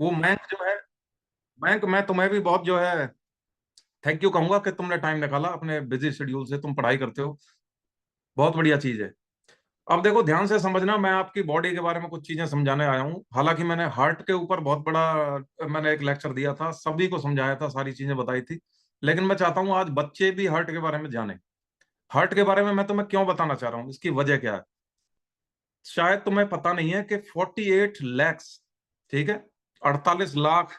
वो मयंक जो है, मयंक मैं तुम्हें भी बहुत जो है थैंक यू कहूंगा कि तुमने टाइम निकाला अपने बिजी शेड्यूल से, तुम पढ़ाई करते हो, बहुत बढ़िया चीज है। अब देखो ध्यान से समझना, मैं आपकी बॉडी के बारे में कुछ चीजें समझाने आया हूँ। हालांकि मैंने हार्ट के ऊपर बहुत बड़ा मैंने एक लेक्चर दिया था, सभी को समझाया था, सारी चीजें बताई थी। लेकिन मैं चाहता हूँ आज बच्चे भी हार्ट के बारे में जाने। हार्ट के बारे में मैं तुम्हें क्यों बताना चाह रहा हूँ, इसकी वजह क्या है। शायद तुम्हें पता नहीं है कि 48 लैक्स, ठीक है, 48 लाख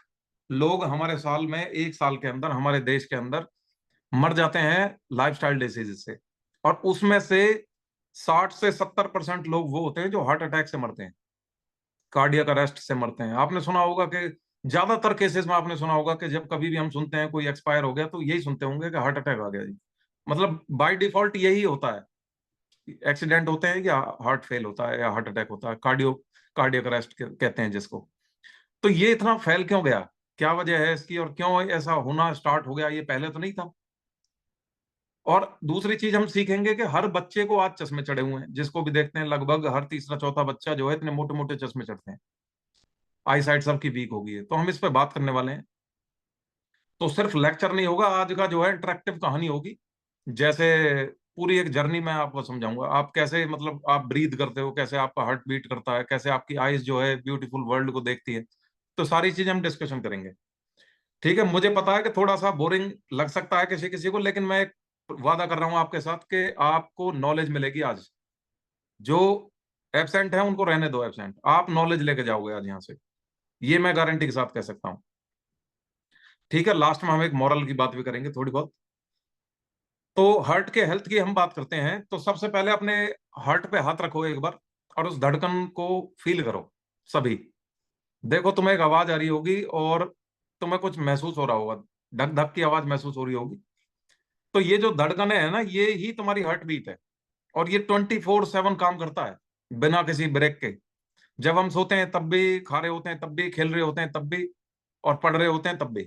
लोग हमारे साल में, एक साल के अंदर हमारे देश के अंदर मर जाते हैं लाइफस्टाइल डिसीज से। और उसमें से 60 से 70% लोग वो होते हैं जो हार्ट अटैक से मरते हैं, कार्डियक अरेस्ट से मरते हैं। आपने सुना होगा कि ज्यादातर केसेस में आपने सुना होगा कि जब कभी भी हम सुनते हैं कोई एक्सपायर हो गया तो यही सुनते होंगे कि हार्ट अटैक आ गया जी। मतलब बाय डिफॉल्ट यही होता है, एक्सीडेंट होते हैं या हार्ट फेल होता है या हार्ट अटैक होता है, कार्डियक अरेस्ट कहते हैं जिसको। तो ये इतना फैल क्यों गया, क्या वजह है इसकी, और क्यों ऐसा होना स्टार्ट हो गया, ये पहले तो नहीं था। और दूसरी चीज हम सीखेंगे कि हर बच्चे को आज चश्मे चढ़े हुए हैं, जिसको भी देखते हैं लगभग हर तीसरा चौथा बच्चा जो है इतने मोटे मोटे चश्मे चढ़ते हैं, आई साइट सबकी वीक हो गई है। तो हम इस पे बात करने वाले हैं। तो सिर्फ लेक्चर नहीं होगा आज का, जो है इंटरेक्टिव कहानी होगी। जैसे पूरी एक जर्नी मैं आपको समझाऊंगा, आप कैसे मतलब आप ब्रीथ करते हो, कैसे आपका हार्ट बीट करता है, कैसे आपकी आईज जो है ब्यूटीफुल वर्ल्ड को देखती है। तो सारी चीजें हम डिस्कशन करेंगे। ठीक है, मुझे पता है कि थोड़ा सा बोरिंग लग सकता है किसी किसी को, लेकिन मैं एक वादा कर रहा हूं आपके साथ कि आपको नॉलेज मिलेगी आज। जो एबसेंट है उनको रहने दो एबसेंट, आप नॉलेज लेके जाओगे आज यहाँ से, ये मैं गारंटी के साथ कह सकता हूँ। ठीक है, लास्ट में हम एक मॉरल की बात भी करेंगे थोड़ी बहुत। तो हार्ट के हेल्थ की हम बात करते हैं, तो सबसे पहले अपने हार्ट पे हाथ रखो एक बार और उस धड़कन को फील करो सभी। देखो तुम्हें एक आवाज आ रही होगी और तुम्हें कुछ महसूस हो रहा होगा, धक धक की आवाज महसूस हो रही होगी। तो ये जो धड़कन है ना, ये ही तुम्हारी हार्ट बीट है। और ये 24/7 काम करता है, बिना किसी ब्रेक के। जब हम सोते हैं तब भी, खा रहे होते हैं तब भी, खेल रहे होते हैं तब भी, और पढ़ रहे होते हैं तब भी।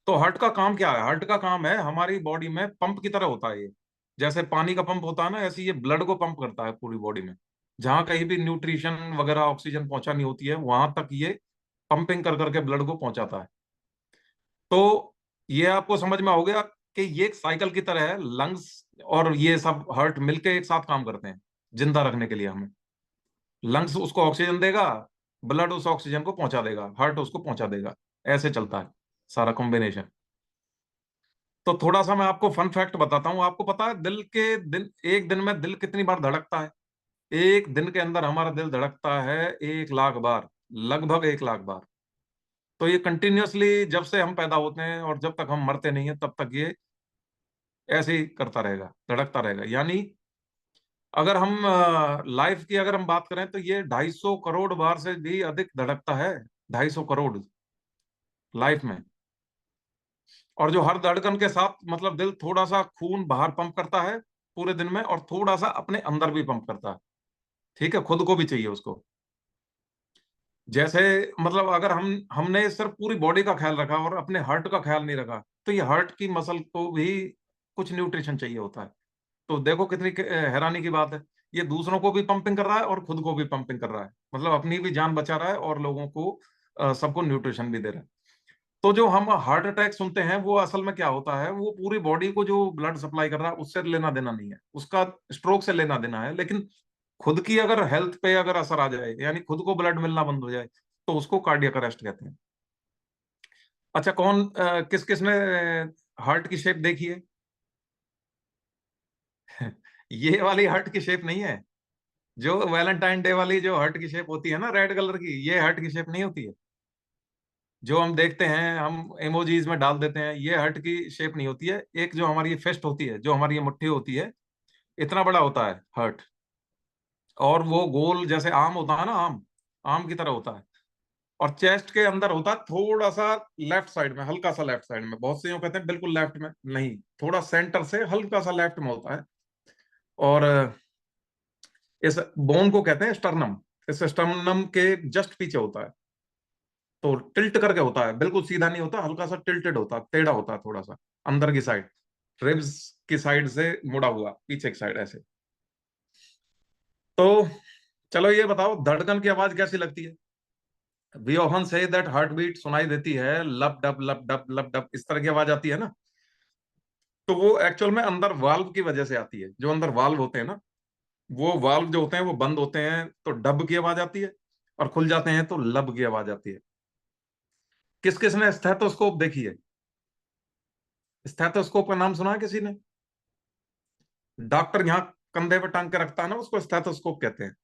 तो हार्ट का काम क्या है, हार्ट का काम है हमारी बॉडी में पंप की तरह होता है ये। जैसे पानी का पंप होता है ना, ऐसे ये ब्लड को पंप करता है पूरी बॉडी में। जहां कहीं भी न्यूट्रिशन वगैरह ऑक्सीजन पहुंचानी होती है वहां तक ये पंपिंग कर करके ब्लड को पहुंचाता है। तो ये आपको समझ में हो गया कि ये एक साइकिल की तरह है। लंग्स और ये सब हार्ट मिलके एक साथ काम करते हैं जिंदा रखने के लिए हमें। लंग्स उसको ऑक्सीजन देगा, ब्लड उस ऑक्सीजन को पहुंचा देगा, हार्ट उसको पहुंचा देगा। ऐसे चलता है सारा कॉम्बिनेशन। तो थोड़ा सा मैं आपको फन फैक्ट बताता हूँ। आपको पता है दिल के दिन, एक दिन में दिल कितनी बार धड़कता है। एक दिन के अंदर हमारा दिल धड़कता है 1 लाख बार, लगभग 1 लाख बार। तो ये कंटिन्यूअसली जब से हम पैदा होते हैं और जब तक हम मरते नहीं है तब तक ये ऐसे ही करता रहेगा, धड़कता रहेगा। यानी अगर हम लाइफ की अगर हम बात करें तो ये 250 करोड़ बार से भी अधिक धड़कता है, 250 करोड़ लाइफ में। और जो हर धड़कन के साथ मतलब दिल थोड़ा सा खून बाहर पंप करता है पूरे दिन में, और थोड़ा सा अपने अंदर भी पंप करता है। ठीक है, खुद को भी चाहिए उसको। जैसे मतलब अगर हमने सिर्फ पूरी बॉडी का ख्याल रखा और अपने हार्ट का ख्याल नहीं रखा, तो ये हार्ट की मसल को भी कुछ न्यूट्रिशन चाहिए होता है। तो देखो कितनी हैरानी की बात है, ये दूसरों को भी पंपिंग कर रहा है और खुद को भी पंपिंग कर रहा है, मतलब अपनी भी जान बचा रहा है और लोगों को सबको न्यूट्रिशन भी दे रहा है। तो जो हम हार्ट अटैक सुनते हैं वो असल में क्या होता है, वो पूरी बॉडी को जो ब्लड सप्लाई कर रहा है उससे लेना देना नहीं है, उसका स्ट्रोक से लेना देना है। लेकिन खुद की अगर हेल्थ पे अगर असर आ जाए, यानी खुद को ब्लड मिलना बंद हो जाए, तो उसको कार्डियक अरेस्ट कहते हैं। अच्छा, कौन किस किस ने हार्ट की शेप देखी है? ये वाली हार्ट की शेप नहीं है। जो वैलेंटाइन डे वाली जो हार्ट की शेप होती है ना, रेड कलर की, ये हार्ट की शेप नहीं होती है। जो हम देखते हैं, हम इमोजीज में डाल देते हैं, ये हार्ट की शेप नहीं होती है। एक जो हमारी ये फिस्ट होती है, जो हमारी ये मुट्ठी होती है, इतना बड़ा होता है हार्ट। और वो गोल जैसे आम होता है ना, आम आम की तरह होता है। और चेस्ट के अंदर होता है थोड़ा सा लेफ्ट साइड में, हल्का सा लेफ्ट साइड में। बहुत से यूं कहते हैं बिल्कुल लेफ्ट में नहीं, थोड़ा सेंटर से हल्का सा लेफ्ट में होता है। और इस बोन को कहते हैं स्टर्नम। इस स्टर्नम के जस्ट पीछे होता है। तो टिल्ट करके होता है, बिल्कुल सीधा नहीं होता, हल्का सा टिल्टेड होता है, टेढ़ा होता है थोड़ा सा अंदर की साइड, रिब्स की साइड से मुड़ा हुआ पीछे की साइड ऐसे। तो चलो ये बताओ धड़कन की आवाज कैसी लगती है? We often say that heartbeat सुनाई देती है, लब डब लब डब लब डब, इस तरह की आवाज आती है ना, तो वो एक्चुअल में अंदर वाल्व की वजह से आती है। जो अंदर वाल्व होते हैं ना, वो वाल्व जो होते हैं वो बंद होते हैं तो डब की आवाज आती है, और खुल जाते हैं तो लब की आवाज आती है। किस किस ने स्टेथोस्कोप देखी है? स्टेथोस्कोप का नाम सुना है किसी ने? डॉक्टर यहाँ कंधे पे टांग के रखता है ना, उसको स्टेथोस्कोप कहते हैं,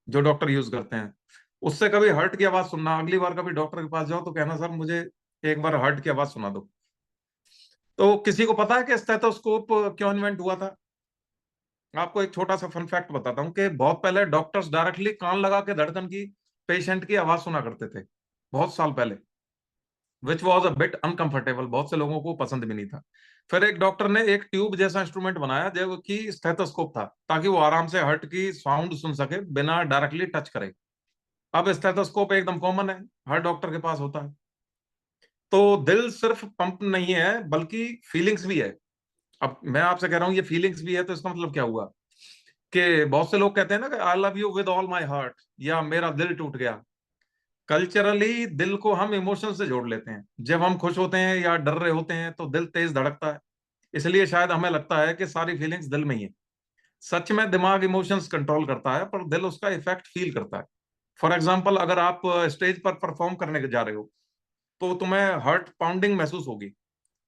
जो डॉक्टर यूज करते हैं। उससे कभी हर्ट की आवाज सुनना, अगली बार कभी डॉक्टर के पास जाओ तो कहना, सर मुझे एक बार हर्ट की आवाज सुना दो। तो किसी को पता है कि स्टेथोस्कोप क्यों इन्वेंट हुआ था? आपको एक छोटा सा फन फैक्ट बताता हूँ कि बहुत पहले डॉक्टर्स डायरेक्टली कान लगा के धड़कन की, पेशेंट की आवाज सुना करते थे, बहुत साल पहले, which was a bit uncomfortable, बहुत से लोगों को पसंद भी नहीं था। फिर एक डॉक्टर ने एक ट्यूब जैसा इंस्ट्रूमेंट बनाया जो कि स्टेथोस्कोप था, ताकि वो आराम से हार्ट की साउंड सुन सके बिना डायरेक्टली टच करे। अब स्टेथोस्कोप एकदम कॉमन है, हर डॉक्टर के पास होता है। तो दिल सिर्फ पंप नहीं है, बल्कि फीलिंग्स भी है। अब मैं आपसे कह रहा हूं ये फीलिंग्स भी है, तो इसका मतलब क्या हुआ कि बहुत से लोग कहते हैं ना कि I love you with all my heart, या मेरा दिल टूट गया। कल्चरली दिल को हम इमोशन से जोड़ लेते हैं। जब हम खुश होते हैं या डर रहे होते हैं तो दिल तेज धड़कता है, इसलिए शायद हमें लगता है कि सारी फीलिंग्स दिल में ही है। सच में दिमाग इमोशंस कंट्रोल करता है, पर दिल उसका इफेक्ट फील करता है। फॉर एग्जाम्पल, अगर आप स्टेज पर परफॉर्म करने के जा रहे हो तो तुम्हें हार्ट पाउंडिंग महसूस होगी।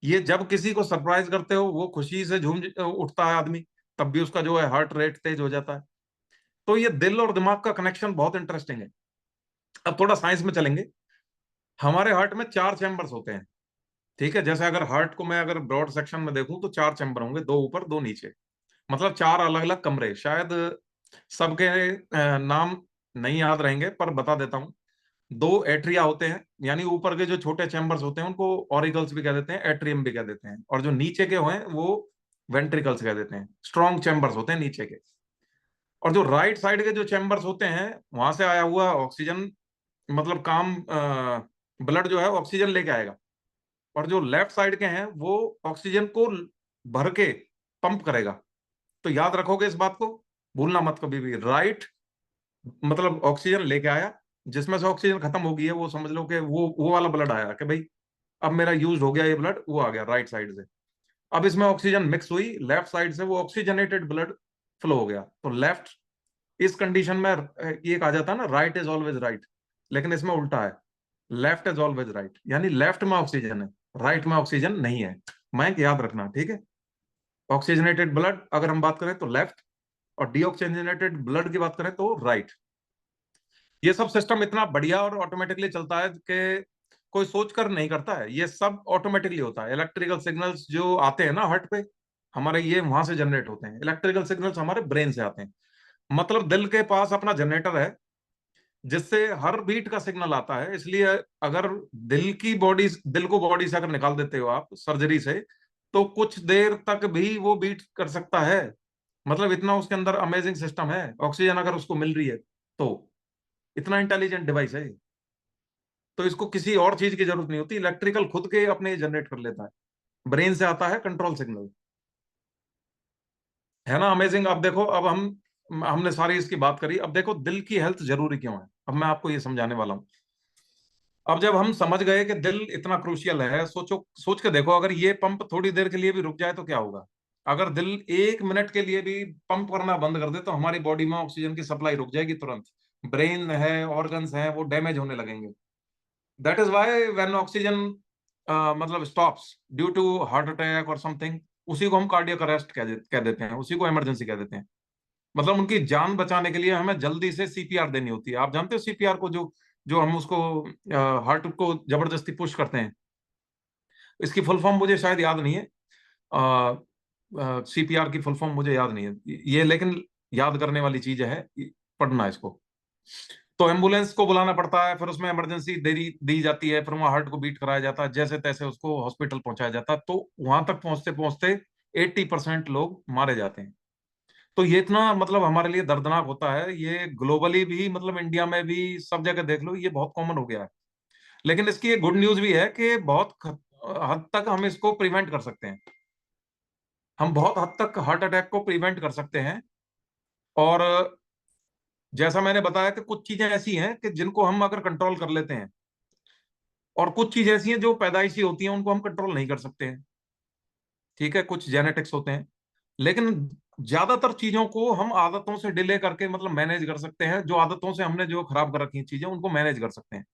ये जब किसी को सरप्राइज करते हो, वो खुशी से झूम उठता है आदमी, तब भी उसका जो है हार्ट रेट तेज हो जाता है। तो ये दिल और दिमाग का कनेक्शन बहुत इंटरेस्टिंग है। अब थोड़ा साइंस में चलेंगे। हमारे हार्ट में चार चैम्बर्स होते हैं, ठीक है? जैसे अगर हार्ट को मैं अगर ब्रॉड सेक्शन में देखूं तो चार चैम्बर होंगे, दो ऊपर दो नीचे, मतलब चार अलग अलग कमरे। शायद सबके नाम नहीं याद रहेंगे, पर बता देता हूँ। दो एट्रिया होते हैं, यानी ऊपर के जो छोटे चैम्बर्स होते हैं उनको ऑरिकल्स भी कह देते हैं, एट्रियम भी कह देते हैं, और जो नीचे के हैं वो वेंट्रिकल्स कह देते हैं। स्ट्रॉन्ग चैम्बर्स होते हैं नीचे के। और जो राइट साइड के जो चैम्बर्स होते हैं, वहां से आया हुआ ऑक्सीजन, मतलब काम ब्लड जो है ऑक्सीजन लेके आएगा। और जो लेफ्ट साइड के हैं वो ऑक्सीजन को भर के पंप करेगा। तो याद रखोगे इस बात को, भूलना मत कभी भी। राइट मतलब ऑक्सीजन लेके आया, जिसमें से ऑक्सीजन खत्म हो गई है वो समझ लो कि वो वाला ब्लड आया कि भाई अब मेरा यूज हो गया ये ब्लड, वो आ गया राइट साइड से। अब इसमें ऑक्सीजन मिक्स हुई लेफ्ट साइड से, वो ऑक्सीजनेटेड ब्लड फ्लो हो गया। तो लेफ्ट इस कंडीशन में ये कहा जाता है ना, राइट इज ऑलवेज राइट, लेकिन इसमें उल्टा है, लेफ्ट इज ऑलवेज राइट, यानी लेफ्ट में ऑक्सीजन है, राइट में ऑक्सीजन नहीं है। मैं याद रखना, ठीक है? ऑक्सीजनेटेड ब्लड अगर हम बात करें तो लेफ्ट, और डीऑक्सीजनेटेड ब्लड की बात करें तो राइट। ये सब सिस्टम इतना बढ़िया और ऑटोमेटिकली चलता है कि कोई सोच कर नहीं करता है, ये सब ऑटोमेटिकली होता है। इलेक्ट्रिकल सिग्नल्स जो आते हैं ना हार्ट पे हमारे, ये वहां से जनरेट होते हैं। इलेक्ट्रिकल सिग्नल्स हमारे ब्रेन से आते हैं। मतलब दिल के पास अपना जनरेटर है, जिससे हर बीट का सिग्नल आता है। इसलिए अगर दिल को बॉडी से अगर निकाल देते हो आप सर्जरी से, तो कुछ देर तक भी वो बीट कर सकता है। मतलब इतना उसके अंदर अमेजिंग सिस्टम है, ऑक्सीजन अगर उसको मिल रही है तो। इतना इंटेलिजेंट डिवाइस है। तो इसको किसी और चीज की जरूरत नहीं होती, इलेक्ट्रिकल खुद के अपने जनरेट कर लेता है, ब्रेन से आता है कंट्रोल सिग्नल। है ना अमेजिंग? अब देखो, अब हमने सारी इसकी बात करी। अब देखो दिल की हेल्थ जरूरी क्यों है, अब मैं आपको ये समझाने वाला हूँ। अब जब हम समझ गए कि दिल इतना क्रूशियल है, सोच के देखो, अगर ये पंप थोड़ी देर के लिए भी रुक जाए तो क्या होगा? अगर दिल एक मिनट के लिए भी पंप करना बंद कर दे तो हमारी बॉडी में ऑक्सीजन की सप्लाई रुक जाएगी तुरंत। ब्रेन है, ऑर्गन्स हैं, वो डैमेज होने लगेंगे। That is why when oxygen मतलब stops due to heart attack और समथिंग, उसी को हम कार्डियक अरेस्ट कह देते हैं, उसी को इमरजेंसी कह देते हैं। मतलब उनकी जान बचाने के लिए हमें जल्दी से सीपीआर देनी होती है। आप जानते हो सीपीआर को, जो जो हम उसको हार्ट को जबरदस्ती पुश करते हैं। इसकी फुल फॉर्म मुझे शायद याद नहीं है, सीपीआर की फुल फॉर्म मुझे याद नहीं है ये, लेकिन याद करने वाली चीज है, पढ़ना इसको। तो एम्बुलेंस को बुलाना पड़ता है, फिर उसमें इमरजेंसी देरी दी जाती है, फिर वहां हार्ट को बीट कराया जाता है, जैसे तैसे उसको हॉस्पिटल पहुंचाया जाता है। तो वहां तक पहुंचते पहुंचते 80% लोग मारे जाते हैं। तो ये इतना मतलब हमारे लिए दर्दनाक होता है। ये ग्लोबली भी, मतलब इंडिया में भी, सब जगह देख लो, ये बहुत कॉमन हो गया है। लेकिन इसकी एक गुड न्यूज भी है कि हद तक हम इसको प्रिवेंट कर सकते हैं। हम बहुत हद तक हार्ट अटैक को प्रिवेंट कर सकते हैं। और जैसा मैंने बताया कि कुछ चीजें ऐसी हैं कि जिनको हम अगर कंट्रोल कर लेते हैं, और कुछ चीजें ऐसी हैं जो पैदाइशी होती हैं, उनको हम कंट्रोल नहीं कर सकते हैं। ठीक है, कुछ जेनेटिक्स होते हैं। लेकिन ज्यादातर चीजों को हम आदतों से डिले करके मतलब मैनेज कर सकते हैं। जो आदतों से हमने जो खराब कर रखी हैं चीजें, उनको मैनेज कर सकते हैं।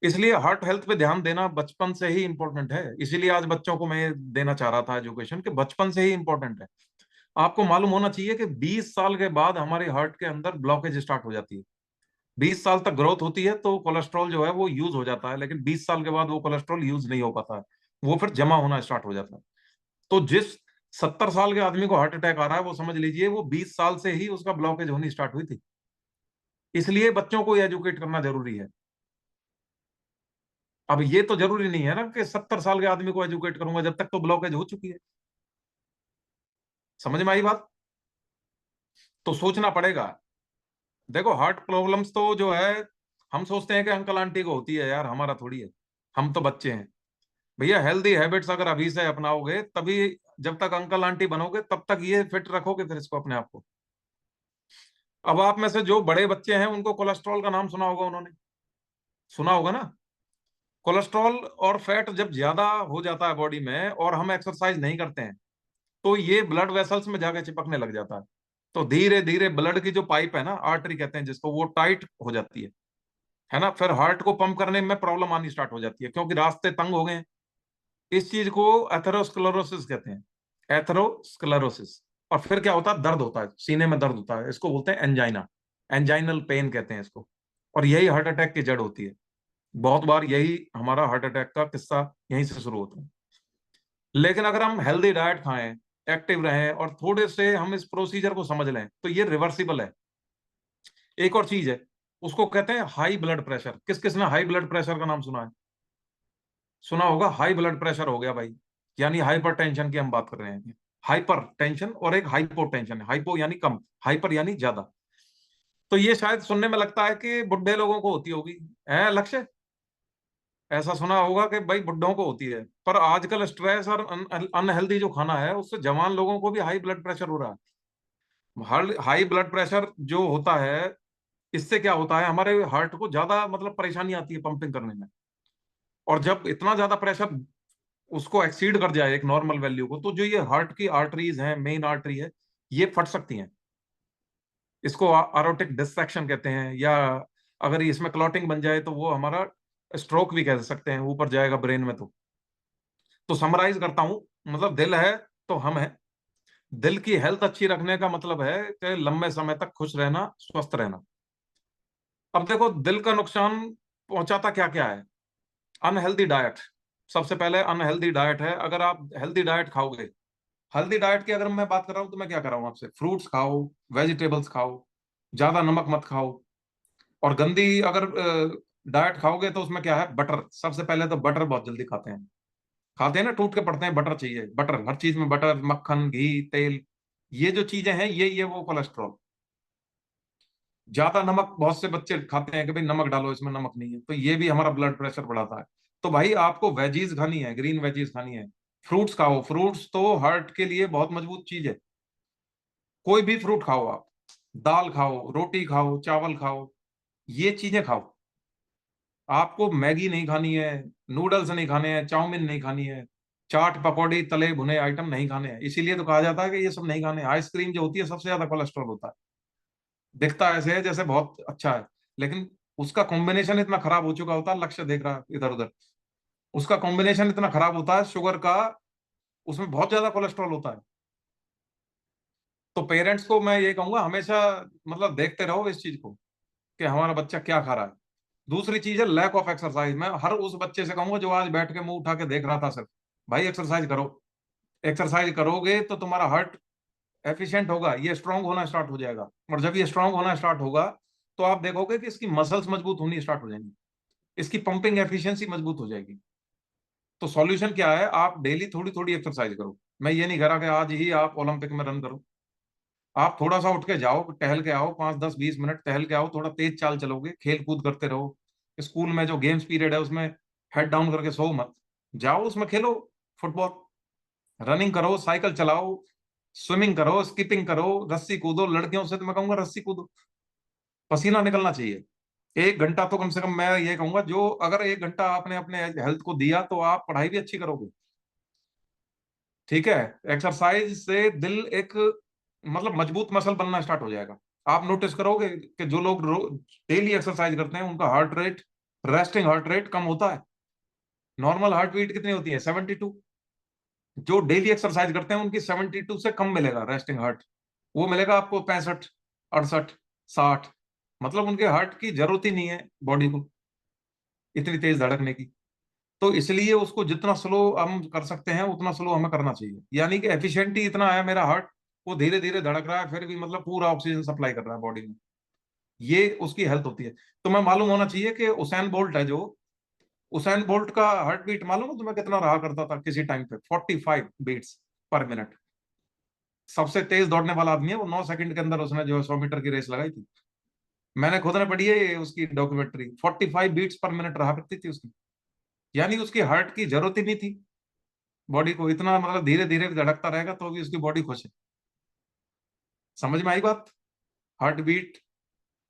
इसलिए हार्ट हेल्थ पे ध्यान देना बचपन से ही इंपॉर्टेंट है। इसीलिए आज बच्चों को मैं देना चाह रहा था एजुकेशन, कि बचपन से ही इंपॉर्टेंट है। आपको मालूम होना चाहिए कि 20 साल के बाद हमारे हार्ट के अंदर ब्लॉकेज स्टार्ट हो जाती है। 20 साल तक ग्रोथ होती है तो कोलेस्ट्रॉल जो है वो यूज हो जाता है, लेकिन 20 साल के बाद वो कोलेस्ट्रॉल यूज नहीं हो पाता है, वो फिर जमा होना स्टार्ट हो जाता है। तो जिस 70 साल के आदमी को हार्ट अटैक आ रहा है, वो समझ लीजिए वो 20 साल से ही उसका ब्लॉकेज होनी स्टार्ट हुई थी। इसलिए बच्चों को एजुकेट करना जरूरी है। अब ये तो जरूरी नहीं है ना कि 70 साल के आदमी को एजुकेट करूंगा, जब तक तो ब्लॉकेज हो चुकी है। समझ में आई बात? तो सोचना पड़ेगा। देखो, हार्ट प्रॉब्लम्स तो जो है, हम सोचते हैं कि अंकल आंटी को होती है, यार हमारा थोड़ी है। हम तो बच्चे हैं। भैया, हेल्दी हैबिट्स अगर अभी से अपनाओगे तभी, जब तक अंकल आंटी बनोगे तब तक ये फिट रखोगे फिर इसको, अपने आप को। अब आप में से जो बड़े बच्चे हैं उनको कोलेस्ट्रॉल का नाम सुना होगा उन्होंने, सुना होगा ना। कोलेस्ट्रॉल और फैट जब ज्यादा हो जाता है बॉडी में और हम एक्सरसाइज नहीं करते हैं, तो ये ब्लड वेसल्स में जाके चिपकने लग जाता है। तो धीरे धीरे ब्लड की जो पाइप है ना, आर्टरी कहते हैं जिसको, वो टाइट हो जाती है ना। फिर हार्ट को पंप करने में प्रॉब्लम आनी स्टार्ट हो जाती है, क्योंकि रास्ते तंग हो गए हैं। इस चीज को एथेरोस्क्लेरोसिस कहते हैं, एथेरोस्क्लेरोसिस। और फिर क्या होता है, दर्द होता है, सीने में दर्द होता है, इसको बोलते हैं एंजाइना, एंजाइनल पेन कहते हैं इसको। और यही हार्ट अटैक की जड़ होती है। बहुत बार यही हमारा हार्ट अटैक का किस्सा यहीं से शुरू होता है। लेकिन अगर हम हेल्दी डाइट खाएं, एक्टिव रहें और थोड़े से हम इस प्रोसीजर को समझ लें, तो ये रिवर्सिबल है। एक और चीज है, उसको कहते हैं हाई ब्लड प्रेशर। किस किसने हाई ब्लड प्रेशर का नाम सुना है? सुना होगा। हाई ब्लड प्रेशर हो गया भाई, यानी हाइपर टेंशन की हम बात कर रहे हैं। हाइपर टेंशन और एक हाइपो टेंशन है। हाइपो यानी कम, हाइपर यानी ज्यादा। तो ये शायद सुनने में लगता है कि बुढ़े लोगों को होती होगी, है लक्ष्य? ऐसा सुना होगा कि भाई बुड्ढों को होती है, पर आजकल स्ट्रेस और अनहेल्दी जो खाना है उससे जवान लोगों को भी हाई ब्लड प्रेशर हो रहा है। हर हाई ब्लड प्रेशर जो होता है, इससे क्या होता है, हमारे हार्ट को ज्यादा मतलब परेशानी आती है पंपिंग करने में। और जब इतना ज्यादा प्रेशर उसको एक्सीड कर जाए एक नॉर्मल वैल्यू को, तो जो ये हार्ट की आर्टरीज हैं, मेन आर्टरी है, ये फट सकती हैं। इसको आरोटिक डिसेक्शन कहते हैं, या अगर इसमें क्लॉटिंग बन जाए तो वो हमारा स्ट्रोक भी कह सकते हैं, ऊपर जाएगा ब्रेन में। तो समराइज करता हूं, मतलब दिल है तो हम है। दिल की हेल्थ अच्छी रखने का मतलब है कि लंबे समय तक खुश रहना, स्वस्थ रहना। अब देखो, दिल का नुकसान पहुंचाता क्या क्या है? Unhealthy diet. सबसे पहले अनहेल्दी डाइट है। अगर आप हेल्दी डाइट खाओगे, हेल्दी डाइट की अगर मैं बात कर रहा हूं तो मैं क्या कर रहा हूं आपसे, फ्रूट्स खाओ, वेजिटेबल्स खाओ, ज्यादा नमक मत खाओ। और गंदी अगर डाइट खाओगे तो उसमें क्या है, बटर। सबसे पहले तो बटर बहुत जल्दी खाते हैं ना, टूट के पड़ते हैं। बटर चाहिए, बटर हर चीज में, बटर, मक्खन, घी, तेल, ये जो चीजें हैं, ये वो कोलेस्ट्रॉल। ज्यादा नमक बहुत से बच्चे खाते हैं कि भाई नमक डालो इसमें, नमक नहीं है, तो ये भी हमारा ब्लड प्रेशर बढ़ाता है। तो भाई आपको वेजीज खानी है, ग्रीन वेजीज खानी है। फ्रूट्स खाओ, फ्रूट्स तो हार्ट के लिए बहुत मजबूत चीज है। कोई भी फ्रूट खाओ आप, दाल खाओ, रोटी खाओ, चावल खाओ, ये चीजें खाओ। आपको मैगी नहीं खानी है, नूडल्स नहीं खाने हैं, चाउमीन नहीं खानी है, चाट पकौड़ी तले भुने आइटम नहीं खाने हैं। इसीलिए तो कहा जाता है कि ये सब नहीं खाने। आइसक्रीम जो होती है, सबसे ज्यादा कोलेस्ट्रॉल होता है। दिखता ऐसे है जैसे बहुत अच्छा है, लेकिन उसका कॉम्बिनेशन इतना खराब हो चुका होता है। लक्ष्य देख रहा है इधर उधर, उसका कॉम्बिनेशन इतना खराब होता है शुगर का, उसमें बहुत ज्यादा कोलेस्ट्रॉल होता है। तो पेरेंट्स को मैं ये कहूंगा, हमेशा मतलब देखते रहो इस चीज को कि हमारा बच्चा क्या खा रहा है। दूसरी चीज है लैक ऑफ एक्सरसाइज। मैं हर उस बच्चे से कहूंगा जो आज बैठ के मुंह उठा के देख रहा था सिर्फ, भाई एक्सरसाइज करो। एक्सरसाइज करोगे तो तुम्हारा हार्ट एफिशिएंट होगा, ये स्ट्रांग होना स्टार्ट हो जाएगा। और जब ये स्ट्रांग होना स्टार्ट होगा, तो आप देखोगे कि इसकी मसल्स मजबूत होनी स्टार्ट हो जाएंगी, इसकी पंपिंग एफिशिएंसी मजबूत हो जाएगी। तो सॉल्यूशन क्या है, आप डेली थोड़ी थोड़ी एक्सरसाइज करो। मैं ये नहीं कह रहा कि आज ही आप ओलंपिक में रन करो। आप थोड़ा सा उठ के जाओ, टहल के आओ, 5 10 20 मिनट टहल के आओ, थोड़ा तेज चाल चलोगे, खेल कूद करते रहो। स्कूल में जो गेम्स पीरियड है उसमें हेड डाउन करके सो मत, जाओ उसमें खेलो। फुटबॉल, रनिंग करो, साइकिल चलाओ, स्विमिंग करो, स्कीपिंग करो, रस्सी कूदो। लड़कियों से तो मैं कहूंगा रस्सी कूदो। पसीना निकलना चाहिए। 1 घंटा तो कम से कम, मैं ये कहूंगा, जो अगर 1 घंटा आपने अपने हेल्थ को दिया तो आप पढ़ाई भी अच्छी करोगे। ठीक है। एक्सरसाइज से दिल एक, मतलब मजबूत मसल बनना स्टार्ट हो जाएगा। आप नोटिस करोगे कि जो लोग डेली एक्सरसाइज करते हैं उनका heart rate, resting heart rate कम होता है। नॉर्मल हार्ट बीट कितनी होती है? 72। जो डेली एक्सरसाइज करते हैं उनकी 72 से कम मिलेगा रेस्टिंग हार्ट। वो मिलेगा आपको 65, 68, 60। मतलब उनके हार्ट की जरूरत ही नहीं है बॉडी को इतनी तेज धड़कने की। तो इसलिए उसको जितना स्लो हम कर सकते हैं उतना स्लो हमें करना चाहिए। यानी कि एफिशिएंट ही इतना है मेरा हार्ट, वो धीरे धीरे धड़क रहा है फिर भी मतलब पूरा ऑक्सीजन सप्लाई कर रहा है बॉडी में। ये उसकी हेल्थ होती है। तुम्हें मालूम होना चाहिए कि उसैन बोल्ट है जो, उसैन बोल्ट का हार्ट बीट मालूम है तुम्हें कितना रहा करता था किसी टाइम पे? 45 बीट्स पर मिनट। सबसे तेज दौड़ने वाला आदमी है वो। 9 सेकंड के अंदर उसने जो है 100 मीटर की रेस लगाई थी। मैंने खुद ने पढ़ी है ये उसकी डॉक्यूमेंट्री। 45 बीट्स पर मिनट रहा करती थी उसकी। यानी उसकी हार्ट की जरूरत ही नहीं थी बॉडी को इतना, मतलब धीरे धीरे धड़कता रहेगा तो भी उसकी बॉडी खुश है। समझ में आई बात? हार्ट बीट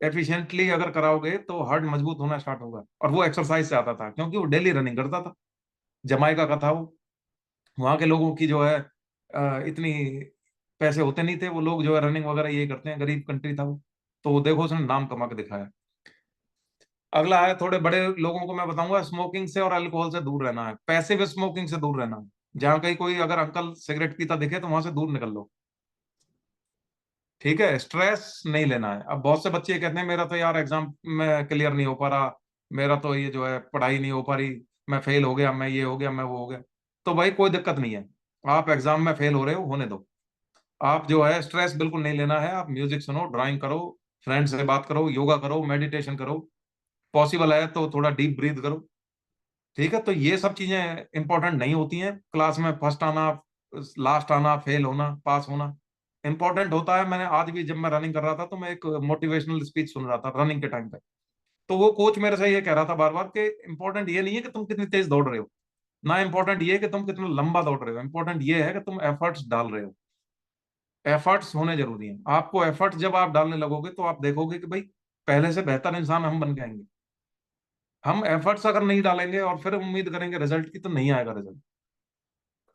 एफिशिएंटली अगर कराओगे तो हार्ट मजबूत होना स्टार्ट होगा। और वो एक्सरसाइज से आता था क्योंकि वो डेली रनिंग करता था। जमाइका का था वो। वहां के लोगों की जो है इतनी पैसे होते नहीं थे, वो लोग जो है रनिंग वगैरह ये करते हैं, गरीब कंट्री था वो। तो देखो उसने नाम कमा के दिखाया। अगला है, थोड़े बड़े लोगों को मैं बताऊंगा, स्मोकिंग से और अल्कोहल से दूर रहना है, पैसिव स्मोकिंग से दूर रहना है। जहां कहीं कोई अगर अंकल सिगरेट पीता दिखे तो वहां से दूर निकल लो। ठीक है। स्ट्रेस नहीं लेना है। अब बहुत से बच्चे ये कहते हैं मेरा तो यार एग्जाम में क्लियर नहीं हो पा रहा, मेरा तो ये जो है पढ़ाई नहीं हो पा रही, मैं फेल हो गया, मैं ये हो गया, मैं वो हो गया। तो भाई कोई दिक्कत नहीं है। आप एग्जाम में फेल हो रहे हो, होने दो। आप जो है स्ट्रेस बिल्कुल नहीं लेना है। आप म्यूजिक सुनो, ड्राइंग करो, फ्रेंड से बात करो, योगा करो, मेडिटेशन करो। पॉसिबल है तो थोड़ा डीप ब्रीथ करो। ठीक है। तो ये सब चीजें इंपॉर्टेंट नहीं होती हैं क्लास में फर्स्ट आना, लास्ट आना, फेल होना, पास होना। इंपॉर्टेंट होता है, मैंने आज भी जब मैं रनिंग कर रहा था तो मैं एक मोटिवेशनल स्पीच सुन रहा था रनिंग के टाइम पे। तो वो कोच मेरे से ये कह रहा था बार बार कि इंपॉर्टेंट ये नहीं है कि तुम कितनी तेज दौड़ रहे हो, ना इंपॉर्टेंट ये है कि तुम कितना लंबा दौड़ रहे हो, इंपॉर्टेंट ये है कि तुम एफर्ट्स डाल रहे हो। एफर्ट्स होने जरूरी हैं। आपको एफर्ट्स जब आप डालने लगोगे तो आप देखोगे कि भाई पहले से बेहतर इंसान हम बन के आएंगे। हम एफर्ट्स अगर नहीं डालेंगे और फिर उम्मीद करेंगे रिजल्ट की, तो नहीं आएगा रिजल्ट।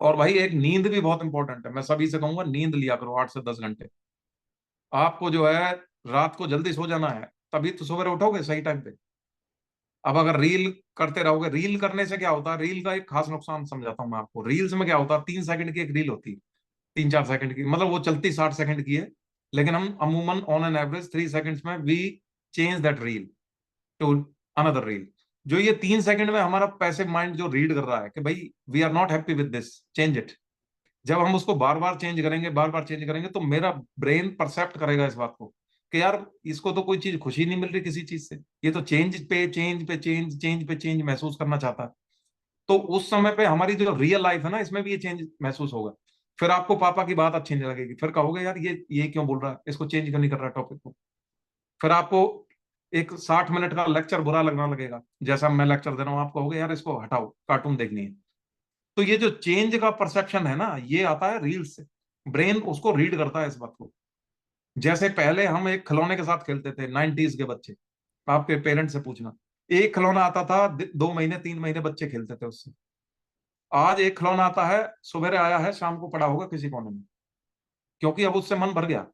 और भाई एक नींद भी बहुत इंपॉर्टेंट है। मैं सभी से कहूंगा नींद लिया करो 8 से 10 घंटे। आपको जो है रात को जल्दी सो जाना है, तभी तो सवेरे उठोगे सही टाइम पे। अब अगर रील करते रहोगे, रील करने से क्या होता है, रील का एक खास नुकसान समझाता हूँ मैं आपको। रील्स में क्या होता है, 3 सेकंड की एक रील होती है, 3-4 सेकंड की, मतलब वो चलती 60 सेकंड की है। लेकिन हम अमूमन ऑन एन एवरेज 3 सेकंड्स में we change that reel to another reel. जो ये 3 सेकंड में हमारा पैसिव माइंड जो रीड कर रहा है कि भाई we are not happy with this, change it. जब हम उसको बार बार चेंज करेंगे, बार बार चेंज करेंगे, तो मेरा ब्रेन परसेप्ट करेगा इस बात को कि यार इसको तो कोई चीज खुशी नहीं मिल रही किसी चीज से, ये तो चेंज पे चेंज पे चेंज, चेंज पे चेंज महसूस करना चाहता है। तो उस समय पे हमारी जो रियल लाइफ है ना, इसमें भी ये चेंज महसूस होगा। फिर आपको पापा की बात अच्छी नहीं लगेगी, फिर कहोगे यार ये क्यों बोल रहा है, इसको चेंज क्यों नहीं कर रहा टॉपिक को। फिर आपको एक 60 मिनट का लेक्चर बुरा लगना लगेगा, जैसा मैं लेक्चर दे रहा हूँ, आप कहोगे यार इसको हटाओ, कार्टून देखनी है। तो ये जो चेंज का परसेप्शन है ना, ये आता है रील्स से। ब्रेन उसको रीड करता है इस बात को। जैसे पहले हम एक खिलौने के साथ खेलते थे, 90s के बच्चे, आपके पेरेंट्स से पूछना। एक खिलौना आता था, 2 महीने 3 महीने बच्चे खेलते थे उससे। आज एक खिलौना आता है, सुबह आया है, शाम को पड़ा होगा किसी कोने में, क्योंकि अब उससे मन भर गया।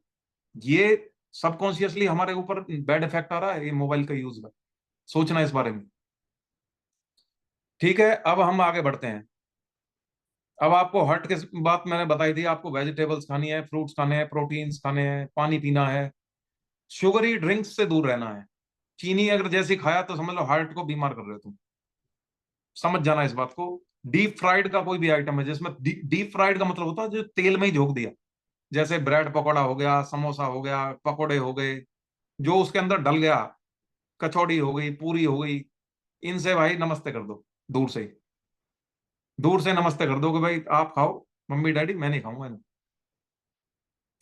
ये सबकॉन्शियसली हमारे ऊपर बैड इफेक्ट आ रहा है ये मोबाइल का यूज का। सोचना इस बारे में। ठीक है। अब हम आगे बढ़ते हैं। अब आपको हट के बात मैंने बताई थी, आपको वेजिटेबल्स खानी है, फ्रूट्स खाने हैं, प्रोटीन्स खाने हैं, पानी पीना है, शुगरी ड्रिंक्स से दूर रहना है। चीनी अगर जैसी खाया तो समझ लो हार्ट को बीमार कर रहे हो तुम। समझ जाना इस बात को। डीप फ्राइड का कोई भी आइटम है जिसमें डीप फ्राइड का मतलब होता है जो तेल में ही झोंक दिया, जैसे ब्रेड पकौड़ा हो गया, समोसा हो गया, पकोड़े हो गए, जो उसके अंदर डल गया, कचौड़ी हो गई, पूरी हो गई, इनसे भाई नमस्ते कर दो। दूर से, दूर से नमस्ते कर दो कि भाई आप खाओ, मम्मी डैडी मैं नहीं खाऊंगा इन्हें।